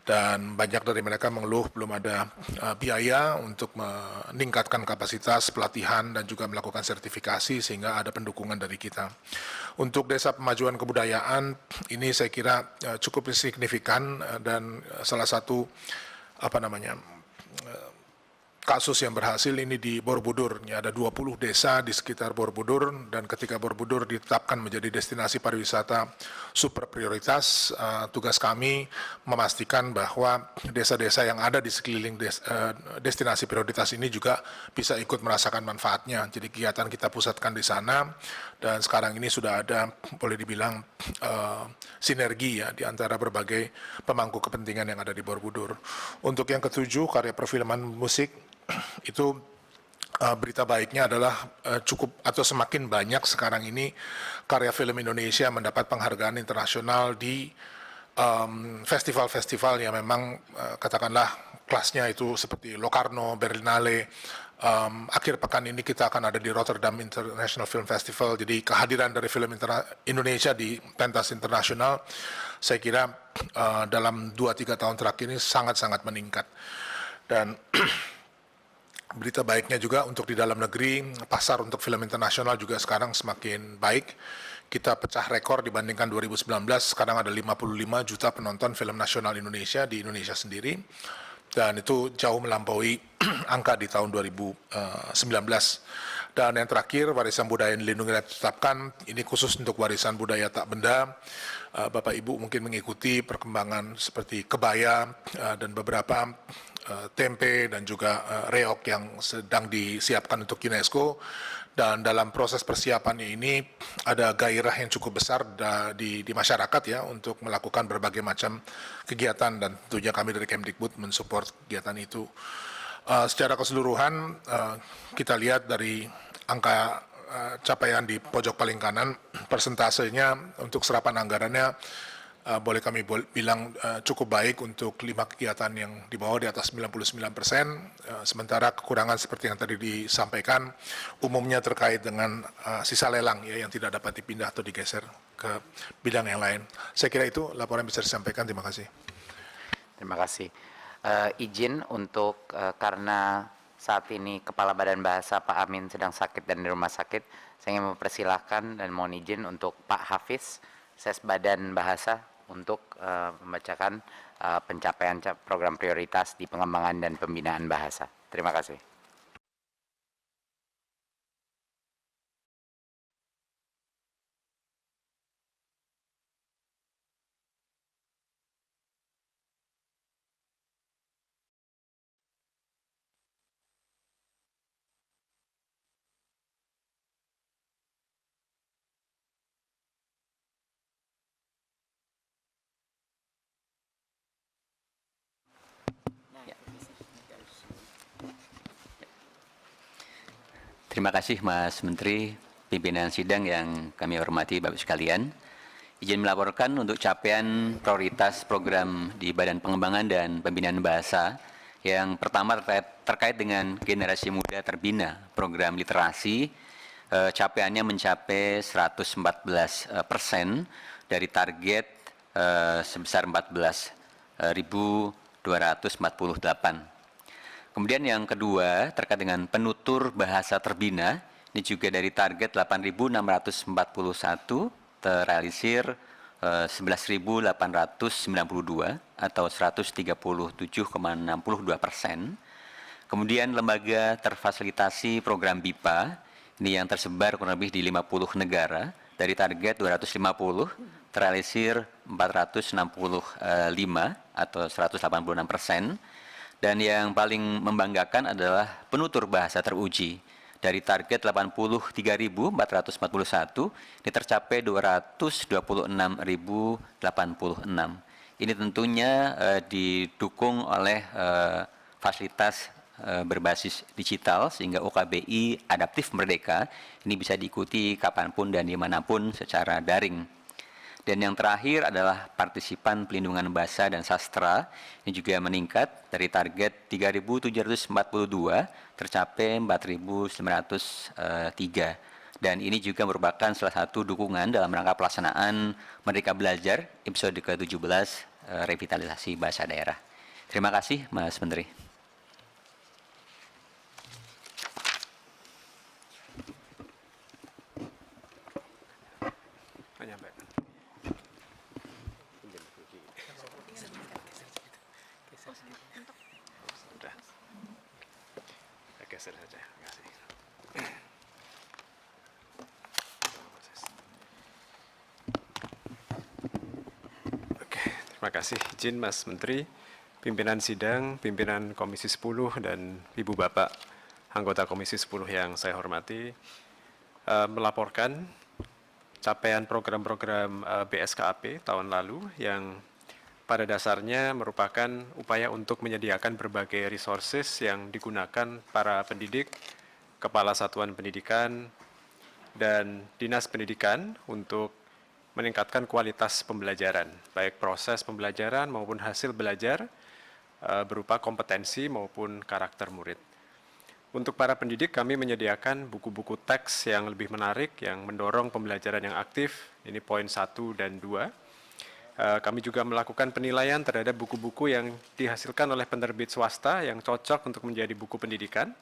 Dan banyak dari mereka mengeluh belum ada biaya untuk meningkatkan kapasitas pelatihan dan juga melakukan sertifikasi, sehingga ada pendukungan dari kita. Untuk Desa Pemajuan Kebudayaan ini saya kira cukup signifikan, dan salah satu kasus yang berhasil ini di Borobudur. Ya, ada 20 desa di sekitar Borobudur, dan ketika Borobudur ditetapkan menjadi destinasi pariwisata super prioritas, tugas kami memastikan bahwa desa-desa yang ada di sekeliling destinasi prioritas ini juga bisa ikut merasakan manfaatnya. Jadi kegiatan kita pusatkan di sana, dan sekarang ini sudah ada, boleh dibilang, sinergi ya di antara berbagai pemangku kepentingan yang ada di Borobudur. Untuk yang ketujuh, karya perfilman musik, itu berita baiknya adalah cukup atau semakin banyak sekarang ini karya film Indonesia mendapat penghargaan internasional di festival-festival yang memang katakanlah kelasnya itu seperti Locarno, Berlinale. Akhir pekan ini kita akan ada di Rotterdam International Film Festival. Jadi kehadiran dari film Indonesia di pentas internasional saya kira dalam 2-3 tahun terakhir ini sangat-sangat meningkat. Dan berita baiknya juga untuk di dalam negeri, pasar untuk film internasional juga sekarang semakin baik. Kita pecah rekor dibandingkan 2019, sekarang ada 55 juta penonton film nasional Indonesia di Indonesia sendiri. Dan itu jauh melampaui angka di tahun 2019. Dan yang terakhir, warisan budaya yang dilindungi dan ditetapkan, ini khusus untuk warisan budaya tak benda. Bapak Ibu mungkin mengikuti perkembangan seperti kebaya dan beberapa tempe dan juga reok yang sedang disiapkan untuk UNESCO. Dan dalam proses persiapannya ini ada gairah yang cukup besar di masyarakat ya untuk melakukan berbagai macam kegiatan, dan tentunya kami dari Kemdikbud mensupport kegiatan itu. Secara keseluruhan kita lihat dari angka capaian di pojok paling kanan, persentasenya untuk serapan anggarannya boleh kami bilang cukup baik untuk 5 kegiatan yang di bawah di atas 99%, sementara kekurangan seperti yang tadi disampaikan umumnya terkait dengan sisa lelang ya yang tidak dapat dipindah atau digeser ke bidang yang lain. Saya kira itu laporan bisa disampaikan. Terima kasih. Terima kasih. Izin untuk karena saat ini Kepala Badan Bahasa Pak Amin sedang sakit dan di rumah sakit, saya ingin mempersilahkan dan mohon izin untuk Pak Hafiz, Ses Badan Bahasa, untuk membacakan pencapaian program prioritas di pengembangan dan pembinaan bahasa. Terima kasih. Terima kasih Mas Menteri, pimpinan sidang yang kami hormati Bapak sekalian. Izin melaporkan untuk capaian prioritas program di Badan Pengembangan dan Pembinaan Bahasa. Yang pertama terkait dengan generasi muda terbina, program literasi capaiannya mencapai 114% dari target sebesar 14.248. Kemudian yang kedua terkait dengan penutur bahasa terbina, ini juga dari target 8.641 terrealisir 11.892 atau 137,62%. Kemudian lembaga terfasilitasi program BIPA, ini yang tersebar kurang lebih di 50 negara, dari target 250 terrealisir 465 atau 186%. Dan yang paling membanggakan adalah penutur bahasa teruji. Dari target 83.441, ini tercapai 226.086. Ini tentunya didukung oleh fasilitas berbasis digital, sehingga OKBI Adaptif Merdeka ini bisa diikuti kapanpun dan dimanapun secara daring. Dan yang terakhir adalah partisipan pelindungan bahasa dan sastra, ini juga meningkat dari target 3.742 tercapai 4.903. Dan ini juga merupakan salah satu dukungan dalam rangka pelaksanaan Merdeka Belajar episode ke-17 revitalisasi bahasa daerah. Terima kasih, Mas Menteri. Geser saja. Terima kasih. Oke, terima kasih. Izin Mas Menteri, pimpinan sidang, pimpinan Komisi 10 dan Ibu Bapak anggota Komisi 10 yang saya hormati, melaporkan capaian program-program BSKAP tahun lalu yang pada dasarnya merupakan upaya untuk menyediakan berbagai resources yang digunakan para pendidik, kepala satuan pendidikan, dan dinas pendidikan untuk meningkatkan kualitas pembelajaran, baik proses pembelajaran maupun hasil belajar berupa kompetensi maupun karakter murid. Untuk para pendidik, kami menyediakan buku-buku teks yang lebih menarik, yang mendorong pembelajaran yang aktif, ini poin 1 dan 2. Kami juga melakukan penilaian terhadap buku-buku yang dihasilkan oleh penerbit swasta yang cocok untuk menjadi buku pendidikan.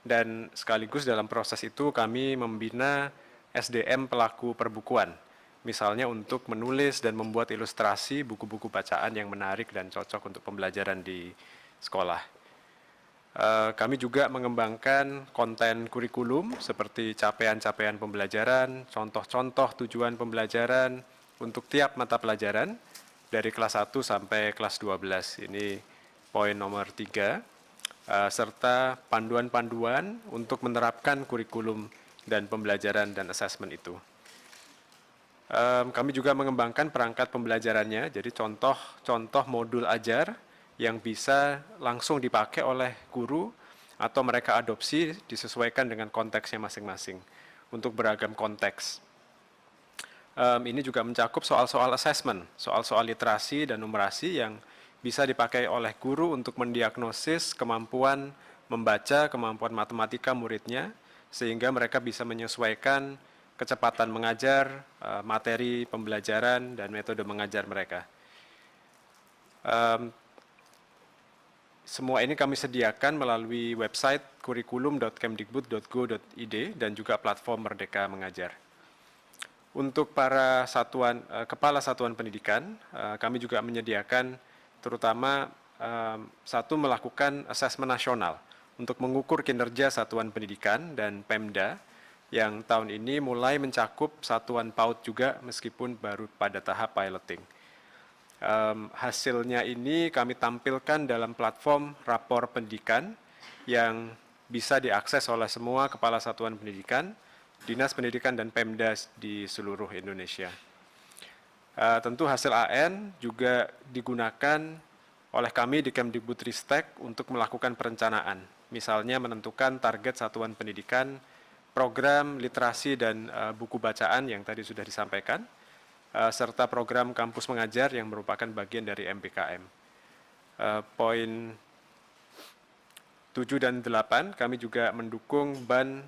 Dan sekaligus dalam proses itu kami membina SDM pelaku perbukuan. Misalnya untuk menulis dan membuat ilustrasi buku-buku bacaan yang menarik dan cocok untuk pembelajaran di sekolah. Kami juga mengembangkan konten kurikulum seperti capaian-capaian pembelajaran, contoh-contoh tujuan pembelajaran, untuk tiap mata pelajaran dari kelas 1 sampai kelas 12. Ini poin nomor 3, serta panduan-panduan untuk menerapkan kurikulum dan pembelajaran dan asesmen itu. Kami juga mengembangkan perangkat pembelajarannya, jadi contoh modul ajar yang bisa langsung dipakai oleh guru atau mereka adopsi disesuaikan dengan konteksnya masing-masing untuk beragam konteks. Ini juga mencakup soal-soal assessment, soal-soal literasi dan numerasi yang bisa dipakai oleh guru untuk mendiagnosis kemampuan membaca, kemampuan matematika muridnya, sehingga mereka bisa menyesuaikan kecepatan mengajar, materi pembelajaran, dan metode mengajar mereka. Semua ini kami sediakan melalui website kurikulum.kemdikbud.go.id dan juga platform Merdeka Mengajar. Untuk para kepala satuan pendidikan, kami juga menyediakan terutama melakukan asesmen nasional untuk mengukur kinerja satuan pendidikan dan Pemda yang tahun ini mulai mencakup satuan PAUD juga meskipun baru pada tahap piloting. Hasilnya ini kami tampilkan dalam platform rapor pendidikan yang bisa diakses oleh semua kepala satuan pendidikan, Dinas Pendidikan dan Pemda di seluruh Indonesia. Tentu hasil AN juga digunakan oleh kami di Kemdikbudristek untuk melakukan perencanaan, misalnya menentukan target satuan pendidikan, program literasi dan buku bacaan yang tadi sudah disampaikan, serta program kampus mengajar yang merupakan bagian dari MPKM. Poin 7 dan 8, kami juga mendukung BAN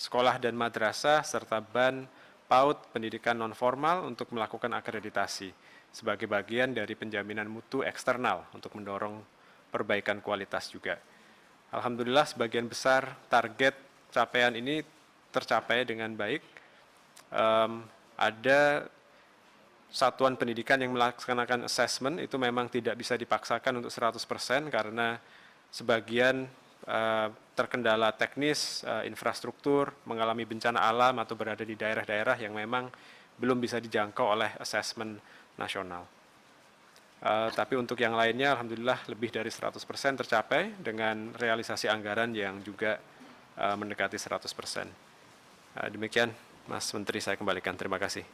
sekolah dan madrasah, serta BAN, PAUD, pendidikan nonformal untuk melakukan akreditasi sebagai bagian dari penjaminan mutu eksternal untuk mendorong perbaikan kualitas juga. Alhamdulillah sebagian besar target capaian ini tercapai dengan baik. Ada satuan pendidikan yang melaksanakan assessment itu memang tidak bisa dipaksakan untuk 100% karena sebagian terkendala teknis, infrastruktur, mengalami bencana alam atau berada di daerah-daerah yang memang belum bisa dijangkau oleh assessment nasional. Tapi untuk yang lainnya alhamdulillah lebih dari 100% tercapai dengan realisasi anggaran yang juga mendekati 100%. Demikian Mas Menteri, saya kembalikan. Terima kasih.